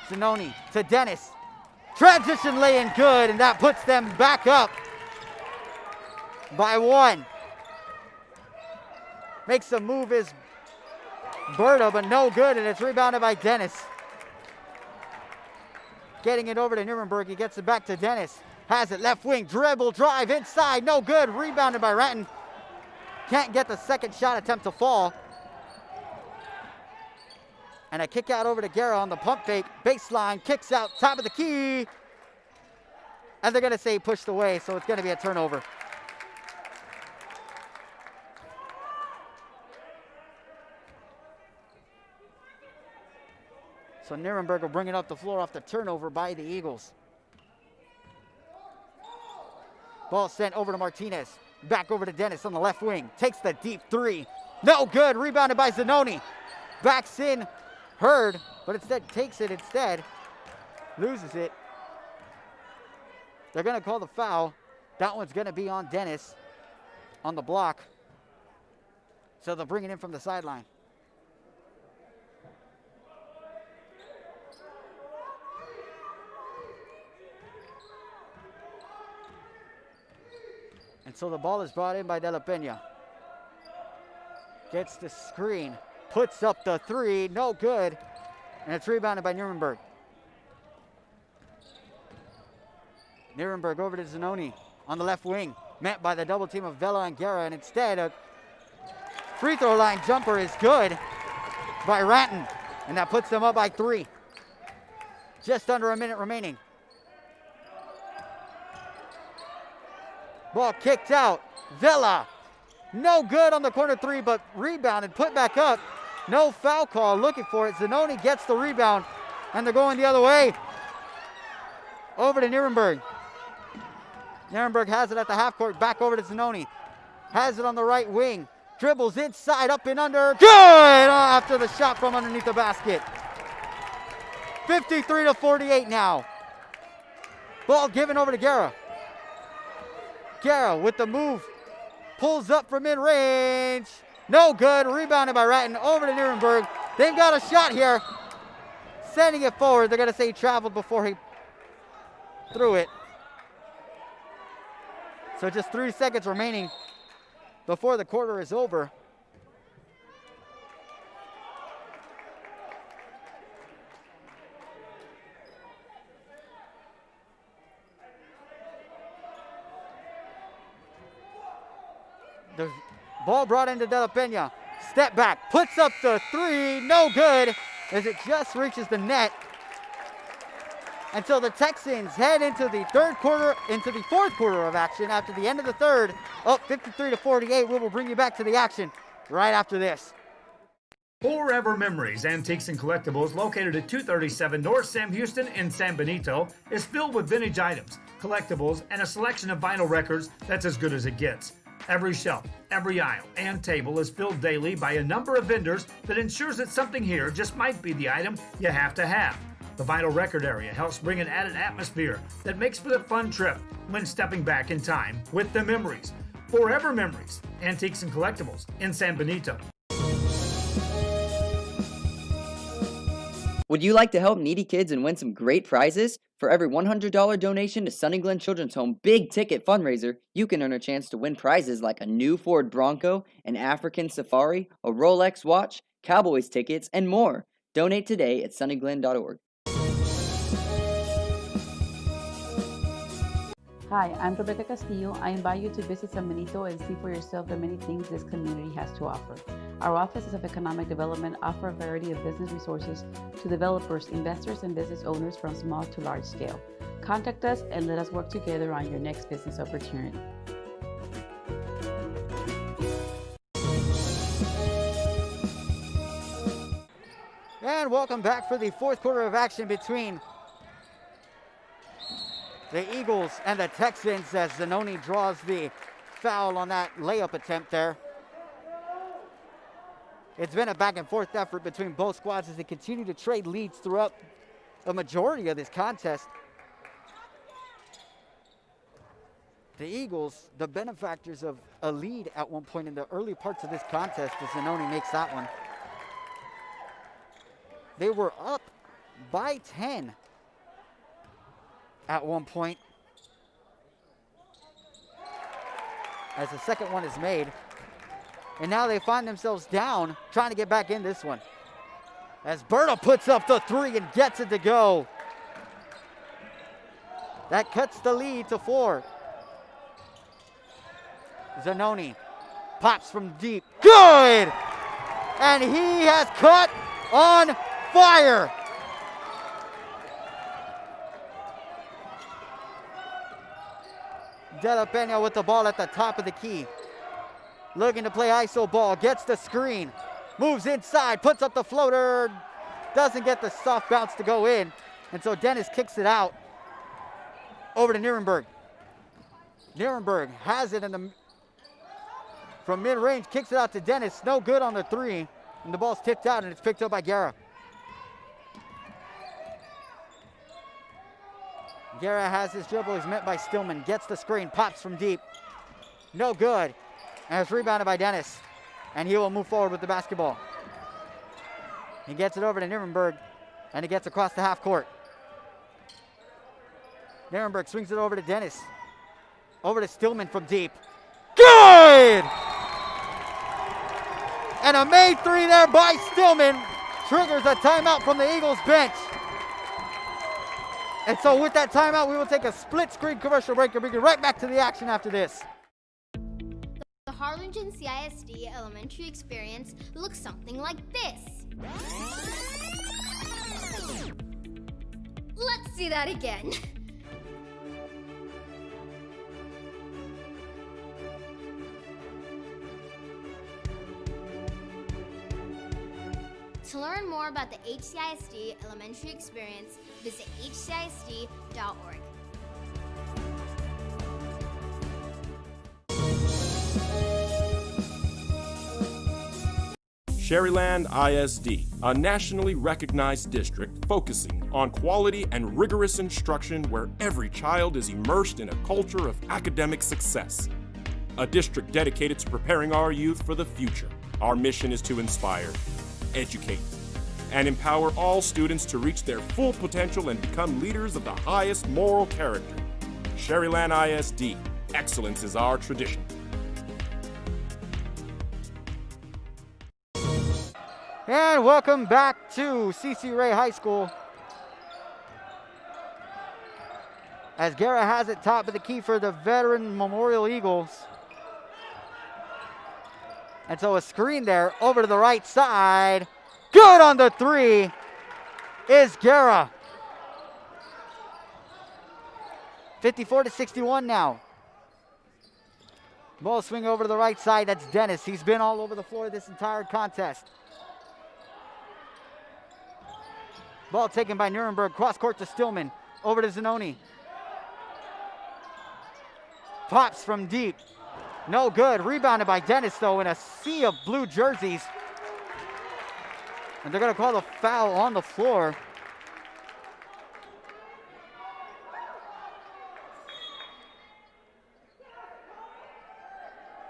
Zanoni to Dennis. Transition lay-in good, and that puts them back up by 1. Makes a move is Berto, but no good, and it's rebounded by Dennis. Getting it over to Nuremberg, he gets it back to Dennis. Has it left wing, dribble, drive, inside, no good, rebounded by Ranton. Can't get the second shot attempt to fall. And a kick out over to Guerra on the pump fake. Baseline, kicks out, top of the key. And they're gonna say pushed away, so it's gonna be a turnover. So Nuremberg will bring it up the floor off the turnover by the Eagles. Ball sent over to Martinez. Back over to Dennis on the left wing. Takes the deep 3. No good. Rebounded by Zanoni. Backs in Hurd, but instead takes it instead. Loses it. They're going to call the foul. That one's going to be on Dennis on the block. So they'll bring it in from the sideline. And so the ball is brought in by De La Pena. Gets the screen, puts up the three, no good. And it's rebounded by Nuremberg. Nuremberg over to Zanoni on the left wing. Met by the double team of Vela and Guerra, and instead a free throw line jumper is good by Ratton, and that puts them up by 3. Just under a minute remaining. Ball kicked out. Vela, no good on the corner 3, but rebounded, put back up. No foul call, looking for it. Zanoni gets the rebound, and they're going the other way. Over to Nuremberg. Nuremberg has it at the half court, back over to Zanoni. Has it on the right wing. Dribbles inside, up and under. Good! After the shot from underneath the basket. 53-48 now. Ball given over to Guerra. Guerra with the move. Pulls up from mid-range. No good. Rebounded by Ratton. Over to Nuremberg. They've got a shot here. Sending it forward. They're going to say he traveled before he threw it. So just 3 seconds remaining before the quarter is over. The ball brought into De La Pena. Step back, puts up the three, no good, as it just reaches the net. Until the Texans head into the fourth quarter of action after the end of the third, up 53-48. We will bring you back to the action right after this. Forever Memories, Antiques and Collectibles, located at 237 North Sam Houston in San Benito, is filled with vintage items, collectibles, and a selection of vinyl records that's as good as it gets. Every shelf, every aisle, and table is filled daily by a number of vendors that ensures that something here just might be the item you have to have. The vinyl record area helps bring an added atmosphere that makes for the fun trip when stepping back in time with the memories. Forever Memories, Antiques and Collectibles in San Benito. Would you like to help needy kids and win some great prizes? For every $100 donation to Sunny Glen Children's Home Big Ticket Fundraiser, you can earn a chance to win prizes like a new Ford Bronco, an African Safari, a Rolex watch, Cowboys tickets, and more. Donate today at sunnyglen.org. Hi, I'm Rebecca Castillo. I invite you to visit San Benito and see for yourself the many things this community has to offer. Our offices of economic development offer a variety of business resources to developers, investors, and business owners from small to large scale. Contact us and let us work together on your next business opportunity. And welcome back for the fourth quarter of action between the Eagles and the Texans as Zanoni draws the foul on that layup attempt there. It's been a back and forth effort between both squads as they continue to trade leads throughout the majority of this contest. The Eagles, the benefactors of a lead at one point in the early parts of this contest, as Zanoni makes that one. They were up by 10 at one point as the second one is made. And now they find themselves down, trying to get back in this one. As Berta puts up the three and gets it to go. That cuts the lead to 4. Zanoni pops from deep. Good! And he has caught on fire. De La Pena with the ball at the top of the key. Looking to play iso ball, gets the screen, moves inside, puts up the floater, doesn't get the soft bounce to go in, and so Dennis kicks it out over to Nuremberg. Nuremberg has it from mid-range, kicks it out to Dennis, no good on the three, and the ball's tipped out and it's picked up by Guerra. Guerra has his dribble, he's met by Stillman, gets the screen, pops from deep, no good. And it's rebounded by Dennis. And he will move forward with the basketball. He gets it over to Nuremberg. And he gets across the half court. Nuremberg swings it over to Dennis. Over to Stillman from deep. Good! And a made three there by Stillman triggers a timeout from the Eagles bench. And so with that timeout, we will take a split screen commercial break and bring you right back to the action after this. The Harlingen CISD elementary experience looks something like this. Let's see that again. To learn more about the HCISD elementary experience, visit hcisd.org. Sherryland ISD, a nationally recognized district focusing on quality and rigorous instruction where every child is immersed in a culture of academic success. A district dedicated to preparing our youth for the future. Our mission is to inspire, educate, and empower all students to reach their full potential and become leaders of the highest moral character. Sherryland ISD, excellence is our tradition. And welcome back to CC Ray High School. As Guerra has it top of the key for the Veteran Memorial Eagles. And so a screen there over to the right side. Good on the three is Guerra. 54-61 now. Ball swing over to the right side. That's Dennis. He's been all over the floor this entire contest. Ball taken by Nuremberg. Cross court to Stillman. Over to Zanoni. Pops from deep. No good. Rebounded by Dennis, though, in a sea of blue jerseys. And they're going to call the foul on the floor.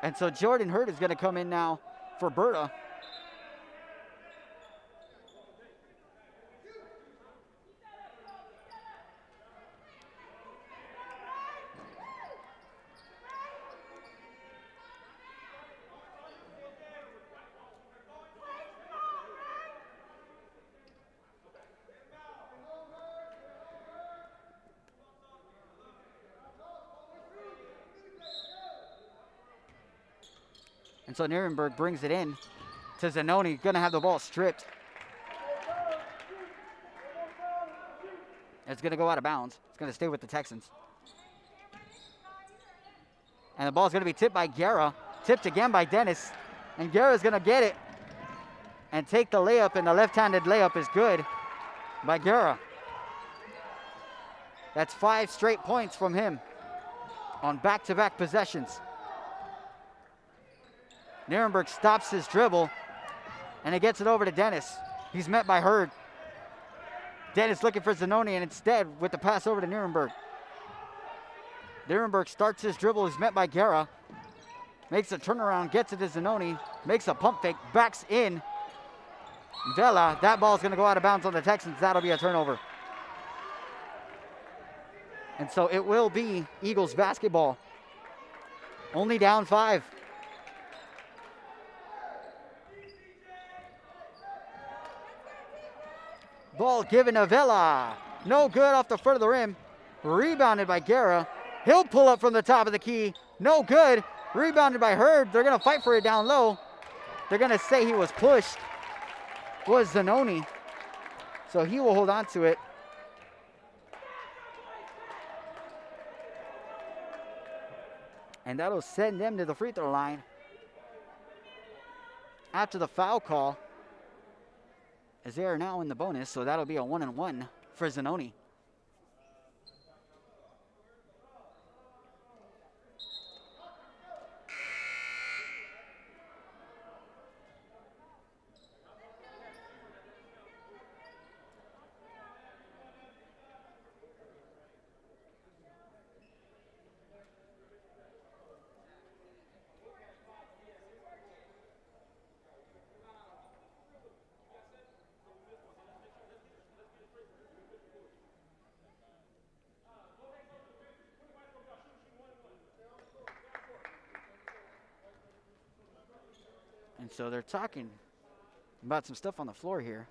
And so Jordan Hurt is going to come in now for Berta. And so Nuremberg brings it in to Zanoni, gonna have the ball stripped. It's gonna go out of bounds. It's gonna stay with the Texans. And the ball's gonna be tipped by Guerra, tipped again by Dennis. And Guerra's gonna get it and take the layup, and the left-handed layup is good by Guerra. That's 5 straight points from him on back-to-back possessions. Nuremberg stops his dribble, and it gets it over to Dennis. He's met by Hurd. Dennis looking for Zanoni, and instead, with the pass over to Nuremberg. Nuremberg starts his dribble, he's met by Guerra. Makes a turnaround, gets it to Zanoni, makes a pump fake, backs in. Vela, that ball's gonna go out of bounds on the Texans. That'll be a turnover. And so it will be Eagles basketball. Only down 5. Ball given to Vela. No good off the front of the rim. Rebounded by Guerra. He'll pull up from the top of the key. No good. Rebounded by Hurd. They're going to fight for it down low. They're going to say he was pushed. Was Zanoni. So he will hold on to it. And that'll send them to the free throw line. After the foul call, as they are now in the bonus, so that'll be a 1-and-1 for Zanoni. And so they're talking about some stuff on the floor here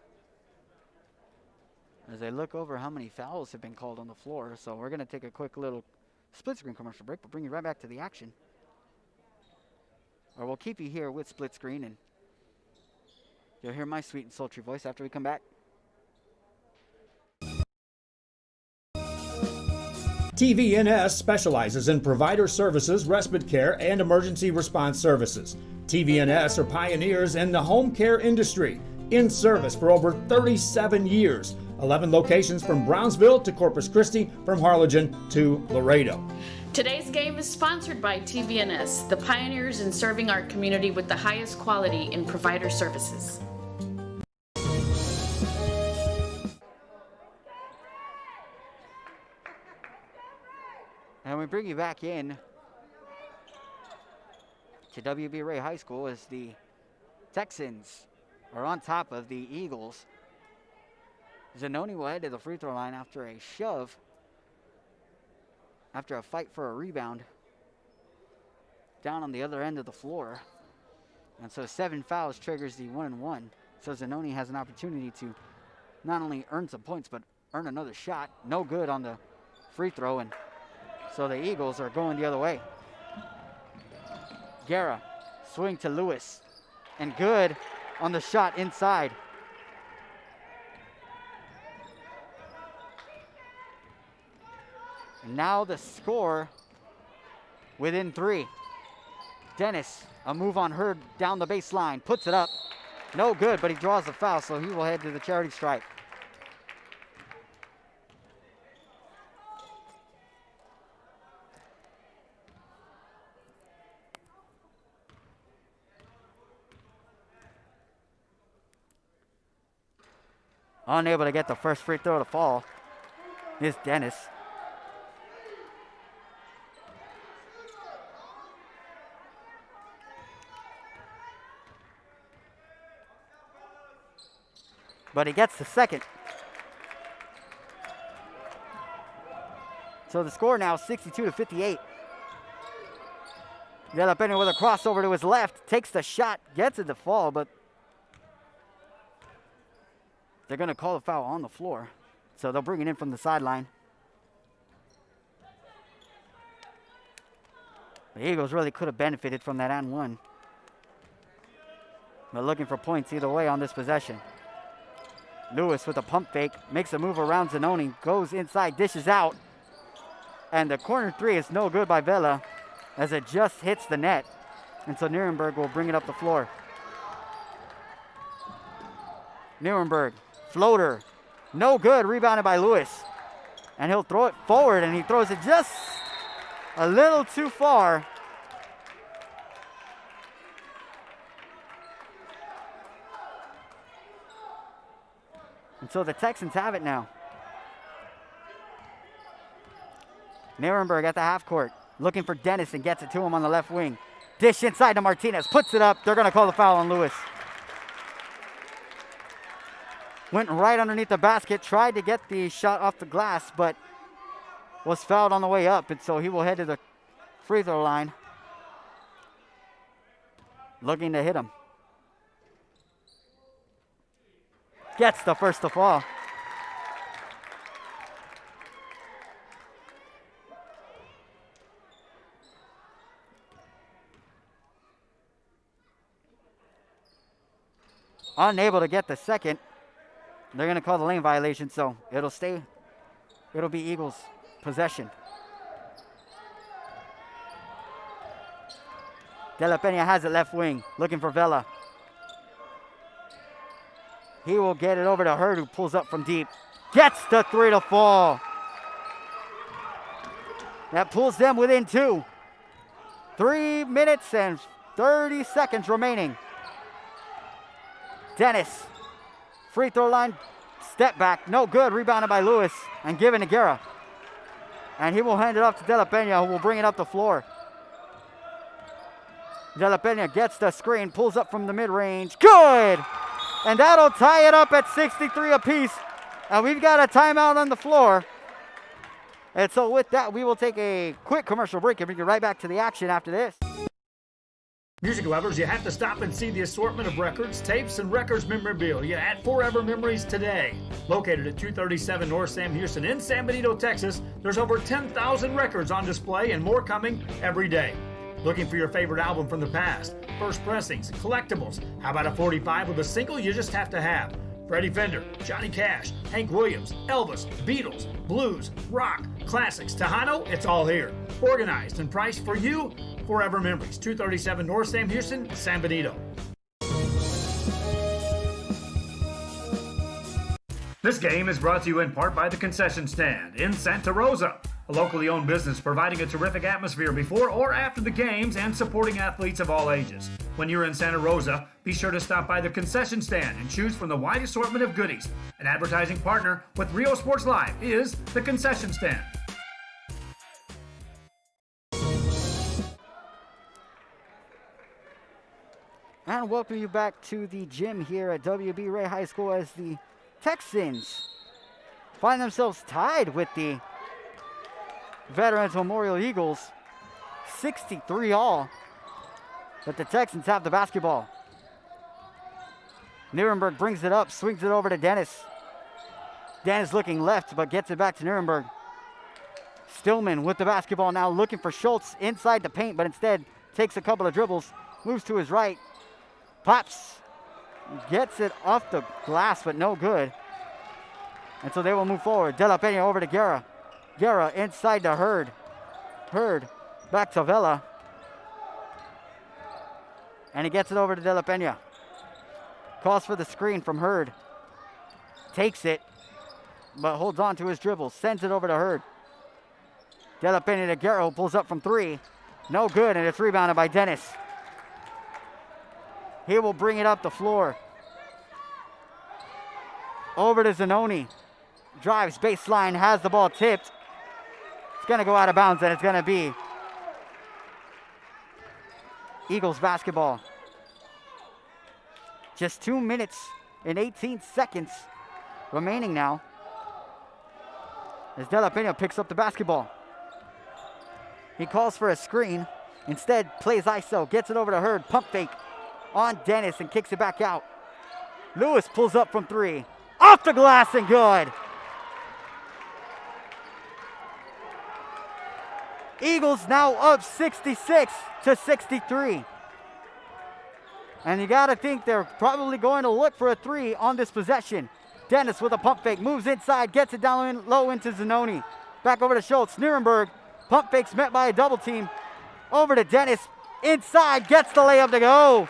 as they look over how many fouls have been called on the floor. So we're going to take a quick little split screen commercial break, but bring you right back to the action. Or we'll keep you here with split screen, and you'll hear my sweet and sultry voice after we come back. TVNS specializes in provider services, respite care, and emergency response services. TVNS are pioneers in the home care industry, in service for over 37 years. 11 locations from Brownsville to Corpus Christi, from Harlingen to Laredo. Today's game is sponsored by TVNS, the pioneers in serving our community with the highest quality in provider services. And we bring you back in to WB Ray High School as the Texans are on top of the Eagles. Zanoni will head to the free throw line after a shove, after a fight for a rebound down on the other end of the floor. And so 7 fouls triggers the 1-and-1. So Zanoni has an opportunity to not only earn some points, but earn another shot. No good on the free throw, and so the Eagles are going the other way. Guerra, swing to Lewis, and good on the shot inside. And now the score within 3. Dennis, a move on Hurd down the baseline, puts it up. No good, but he draws the foul, so he will head to the charity stripe. Unable to get the first free throw to fall is Dennis. But he gets the second. So the score now 62-58. De La Pena with a crossover to his left, takes the shot, gets it to fall, but they're going to call a foul on the floor. So they'll bring it in from the sideline. The Eagles really could have benefited from that and one. But looking for points either way on this possession. Lewis with a pump fake, makes a move around Zanoni, goes inside, dishes out. And the corner 3 is no good by Vela as it just hits the net. And so Nuremberg will bring it up the floor. Nuremberg, floater, no good, rebounded by Lewis. And he'll throw it forward, and he throws it just a little too far. And so the Texans have it now. Nuremberg at the half court, looking for Dennis and gets it to him on the left wing. Dish inside to Martinez, puts it up. They're going to call the foul on Lewis. Went right underneath the basket, tried to get the shot off the glass, but was fouled on the way up, and so he will head to the free throw line, looking to hit him. Gets the first to fall. Unable to get the second. They're going to call the lane violation, so it'll be Eagles possession. De La Pena has it left wing, looking for Vela. He will get it over to Hurd, who pulls up from deep. Gets the 3 to fall. That pulls them within 2. 3 minutes and 30 seconds remaining. Dennis, free throw line, step back, no good, rebounded by Lewis and given to Guerra. And he will hand it off to De La Pena, who will bring it up the floor. De La Pena gets the screen, pulls up from the mid-range, good! And that'll tie it up at 63 apiece. And we've got a timeout on the floor. And so with that, we will take a quick commercial break and bring you right back to the action after this. Music lovers, you have to stop and see the assortment of records, tapes, and records memorabilia at Forever Memories today. Located at 237 North Sam Houston in San Benito, Texas, there's over 10,000 records on display and more coming every day. Looking for your favorite album from the past, first pressings, collectibles? How about a 45 with a single you just have to have? Freddie Fender, Johnny Cash, Hank Williams, Elvis, Beatles, blues, rock, classics, Tejano, it's all here. Organized and priced for you. Forever Memories, 237 North Sam Houston, San Benito. This game is brought to you in part by the Concession Stand in Santa Rosa, a locally owned business providing a terrific atmosphere before or after the games and supporting athletes of all ages. When you're in Santa Rosa, be sure to stop by the Concession Stand and choose from the wide assortment of goodies. An advertising partner with Rio Sports Live is the Concession Stand. And welcome you back to the gym here at W.B. Ray High School as the Texans find themselves tied with the Veterans Memorial Eagles, 63-all. But the Texans have the basketball. Nuremberg brings it up, swings it over to Dennis. Dennis looking left, but gets it back to Nuremberg. Stillman with the basketball now, looking for Schultz inside the paint, but instead takes a couple of dribbles, moves to his right. Pops, gets it off the glass, but no good. And so they will move forward. De La Pena over to Guerra. Guerra inside to Hurd. Hurd back to Vela. And he gets it over to De La Pena. Calls for the screen from Hurd. Takes it, but holds on to his dribble. Sends it over to Hurd. De La Pena to Guerra, pulls up from three. No good, and it's rebounded by Dennis. He will bring it up the floor. Over to Zanoni. Drives baseline, has the ball tipped. It's going to go out of bounds, and it's going to be Eagles basketball. Just 2 minutes and 18 seconds remaining now as De La Pena picks up the basketball. He calls for a screen. Instead, plays ISO, gets it over to Hurd. Pump fake on Dennis and kicks it back out. Lewis pulls up from three. Off the glass and good. Eagles now up 66-63. And you got to think they're probably going to look for a three on this possession. Dennis with a pump fake, moves inside, gets it down low into Zanoni. Back over to Schultz. Nuremberg, pump fakes met by a double team. Over to Dennis, inside, gets the layup to go.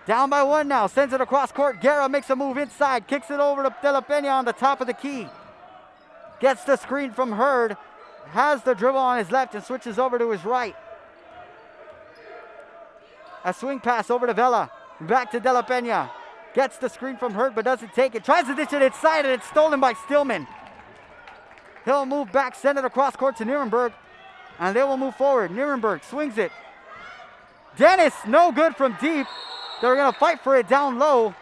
Down by one now, sends it across court. Guerra makes a move inside, kicks it over to De La Pena on the top of the key. Gets the screen from Hurd, has the dribble on his left and switches over to his right. A swing pass over to Vela, back to De La Pena. Gets the screen from Hurd but doesn't take it. Tries to dish it inside and it's stolen by Stillman. He'll move back, send it across court to Nuremberg, and they will move forward. Nuremberg swings it. Dennis, no good from deep. They're going to fight for it down low.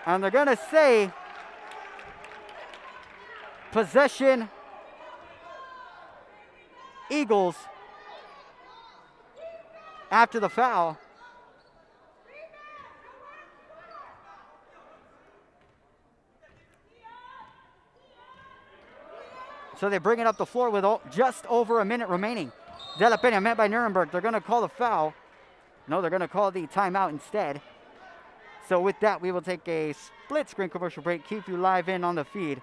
And they're going to say possession Eagles after the foul. So they bring it up the floor with just over a minute remaining. De La Pena met by Nuremberg. They're going to call the foul. No, they're going to call the timeout instead. So with that, we will take a split screen commercial break. Keep you live in on the feed.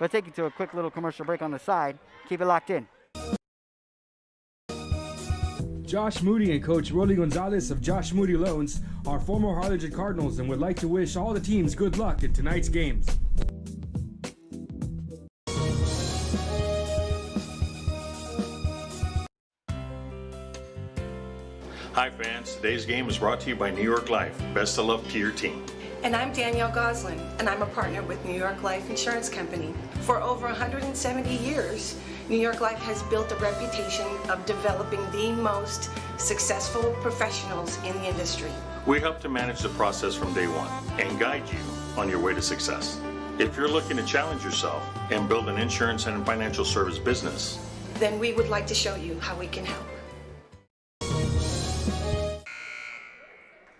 But take you to a quick little commercial break on the side. Keep it locked in. Josh Moody and Coach Rolly Gonzalez of Josh Moody Loans are former Harlingen Cardinals and would like to wish all the teams good luck in tonight's games. Hi fans, today's game is brought to you by New York Life. Best of luck to your team. And I'm Danielle Goslin, and I'm a partner with New York Life Insurance Company. For over 170 years, New York Life has built a reputation of developing the most successful professionals in the industry. We help to manage the process from day one and guide you on your way to success. If you're looking to challenge yourself and build an insurance and financial service business, then we would like to show you how we can help.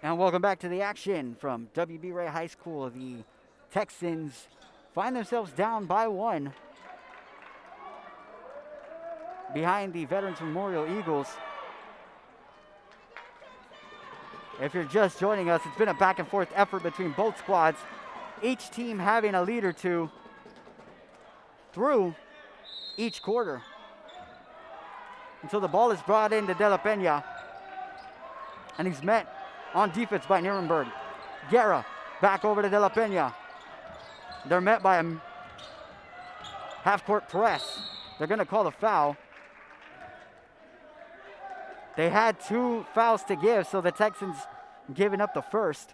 And welcome back to the action from WB Ray High School. The Texans find themselves down by 1 behind the Veterans Memorial Eagles. If you're just joining us, it's been a back and forth effort between both squads, each team having a lead or two through each quarter. And so the ball is brought into De La Pena, and he's met on defense by Nuremberg. Guerra back over to De La Pena. They're met by a half-court press. They're going to call the foul. They had 2 fouls to give, so the Texans giving up the first.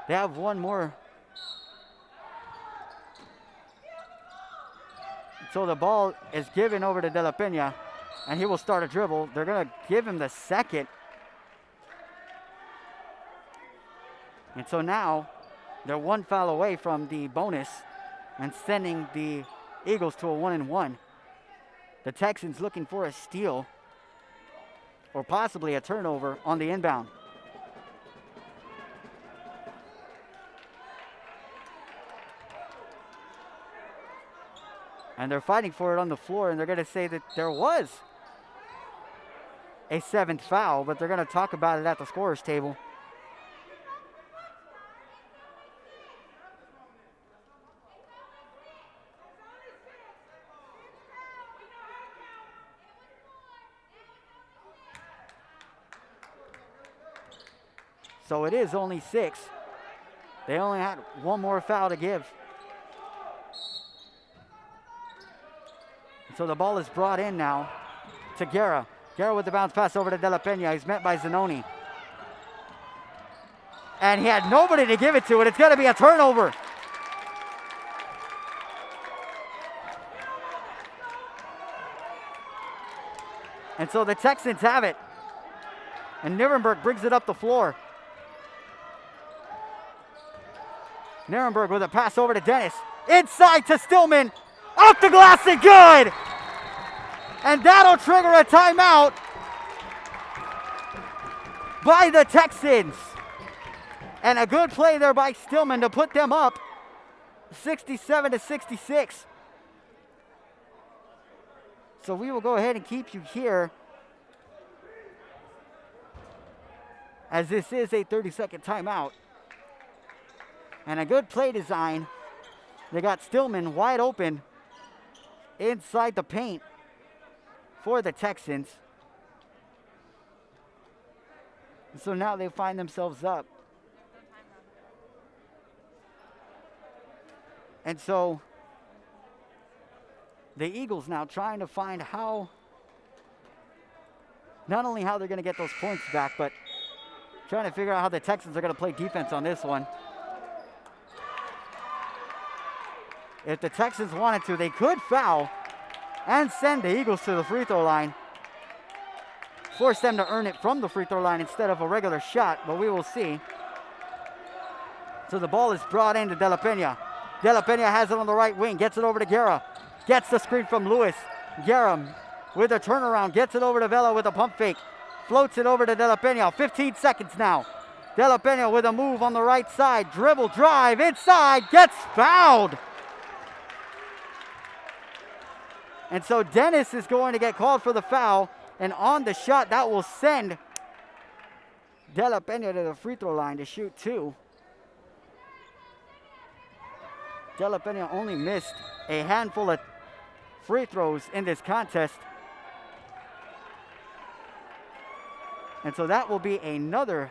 They have one more. So the ball is given over to De La Pena, and he will start a dribble. They're going to give him the second. And so now they're 1 foul away from the bonus and sending the Eagles to a 1-and-1. The Texans looking for a steal or possibly a turnover on the inbound. And they're fighting for it on the floor, and they're going to say that there was a 7th foul, but they're going to talk about it at the scorer's table. So it is only 6. They only had 1 more foul to give. So the ball is brought in now to Guerra. Guerra with the bounce pass over to De La Pena. He's met by Zanoni. And he had nobody to give it to, and it's going to be a turnover. And so the Texans have it. And Nuremberg brings it up the floor. Nuremberg with a pass over to Dennis. Inside to Stillman. Off the glass and good! And that'll trigger a timeout by the Texans. And a good play there by Stillman to put them up 67-66. So we will go ahead and keep you here, as this is a 30-second timeout. And a good play design. They got Stillman wide open inside the paint for the Texans. And so now they find themselves up. And so the Eagles now trying to find how, not only how they're going to get those points back, but trying to figure out how the Texans are going to play defense on this one. If the Texans wanted to, they could foul and send the Eagles to the free throw line. Force them to earn it from the free throw line instead of a regular shot, but we will see. So the ball is brought into De La Pena. De La Pena has it on the right wing, gets it over to Guerra. Gets the screen from Lewis. Guerra with a turnaround, gets it over to Vela with a pump fake. Floats it over to De La Pena. 15 seconds now. De La Pena with a move on the right side. Dribble, drive, inside, gets fouled. And so Dennis is going to get called for the foul. And on the shot, that will send De La Pena to the free throw line to shoot 2. De La Pena only missed a handful of free throws in this contest. And so that will be another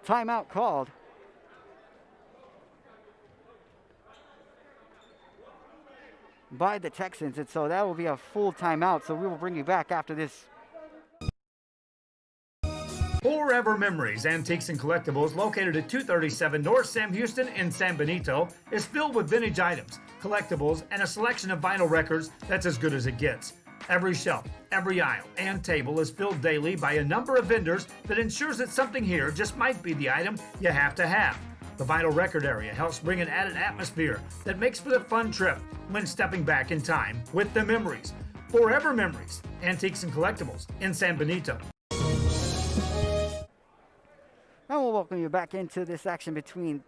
timeout called. By the Texans, and so that will be a full timeout. So we will bring you back after this. Forever Memories, Antiques and Collectibles, located at 237 North Sam Houston in San Benito, is filled with vintage items, collectibles, and a selection of vinyl records that's as good as it gets. Every shelf, every aisle, and table is filled daily by a number of vendors that ensures that something here just might be the item you have to have. The vinyl record area helps bring an added atmosphere that makes for the fun trip when stepping back in time with the memories. Forever Memories, Antiques and Collectibles in San Benito. And welcome you back into this action between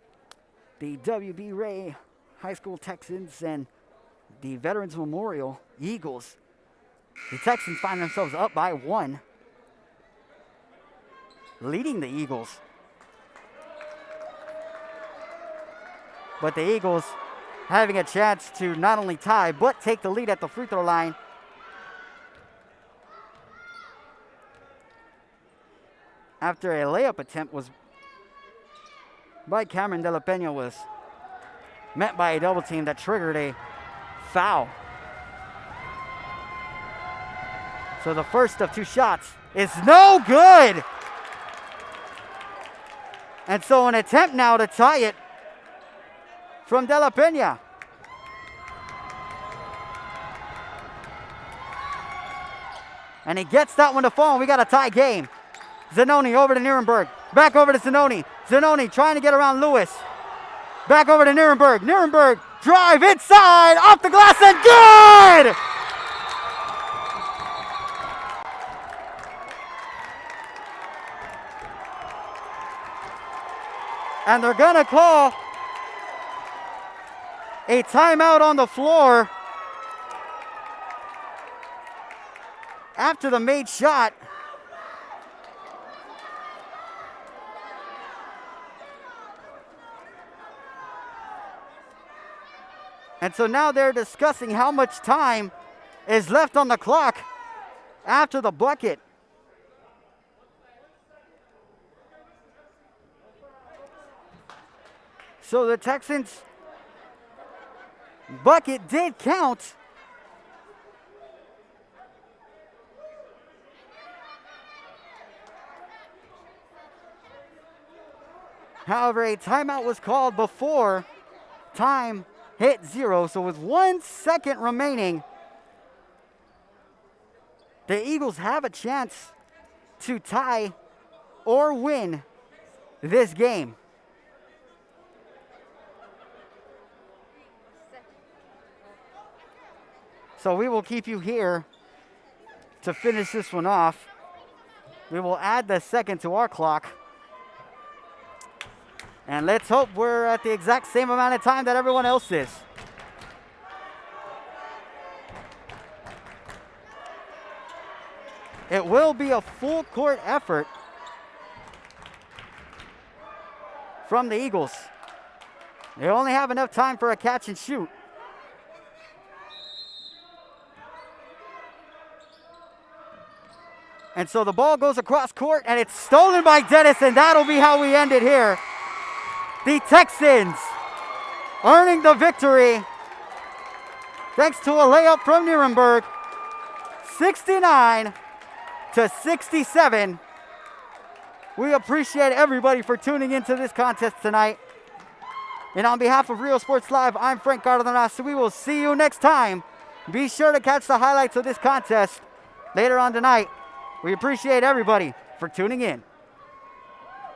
the W.B. Ray High School Texans and the Veterans Memorial Eagles. The Texans find themselves up by 1, leading the Eagles. But the Eagles having a chance to not only tie, but take the lead at the free throw line. After a layup attempt was by Cameron De La Pena was met by a double team that triggered a foul. So the first of 2 shots is no good. And so an attempt now to tie it from De La Pena. And he gets that one to fall, and we got a tie game. Zanoni over to Nuremberg. Back over to Zanoni. Zanoni trying to get around Lewis. Back over to Nuremberg. Nuremberg drive inside, off the glass, and good! And they're gonna call a timeout on the floor after the made shot. And so now they're discussing how much time is left on the clock after the bucket. So the Texans' bucket did count. However, a timeout was called before time hit 0. So with 1 second remaining, the Eagles have a chance to tie or win this game. So we will keep you here to finish this one off. We will add the second to our clock. And let's hope we're at the exact same amount of time that everyone else is. It will be a full court effort from the Eagles. They only have enough time for a catch and shoot. And so the ball goes across court, and it's stolen by Dennis, and that'll be how we end it here. The Texans earning the victory thanks to a layup from Nuremberg, 69-67. We appreciate everybody for tuning into this contest tonight. And on behalf of Rio Sports Live, I'm Frank Cardenas. We will see you next time. Be sure to catch the highlights of this contest later on tonight. We appreciate everybody for tuning in.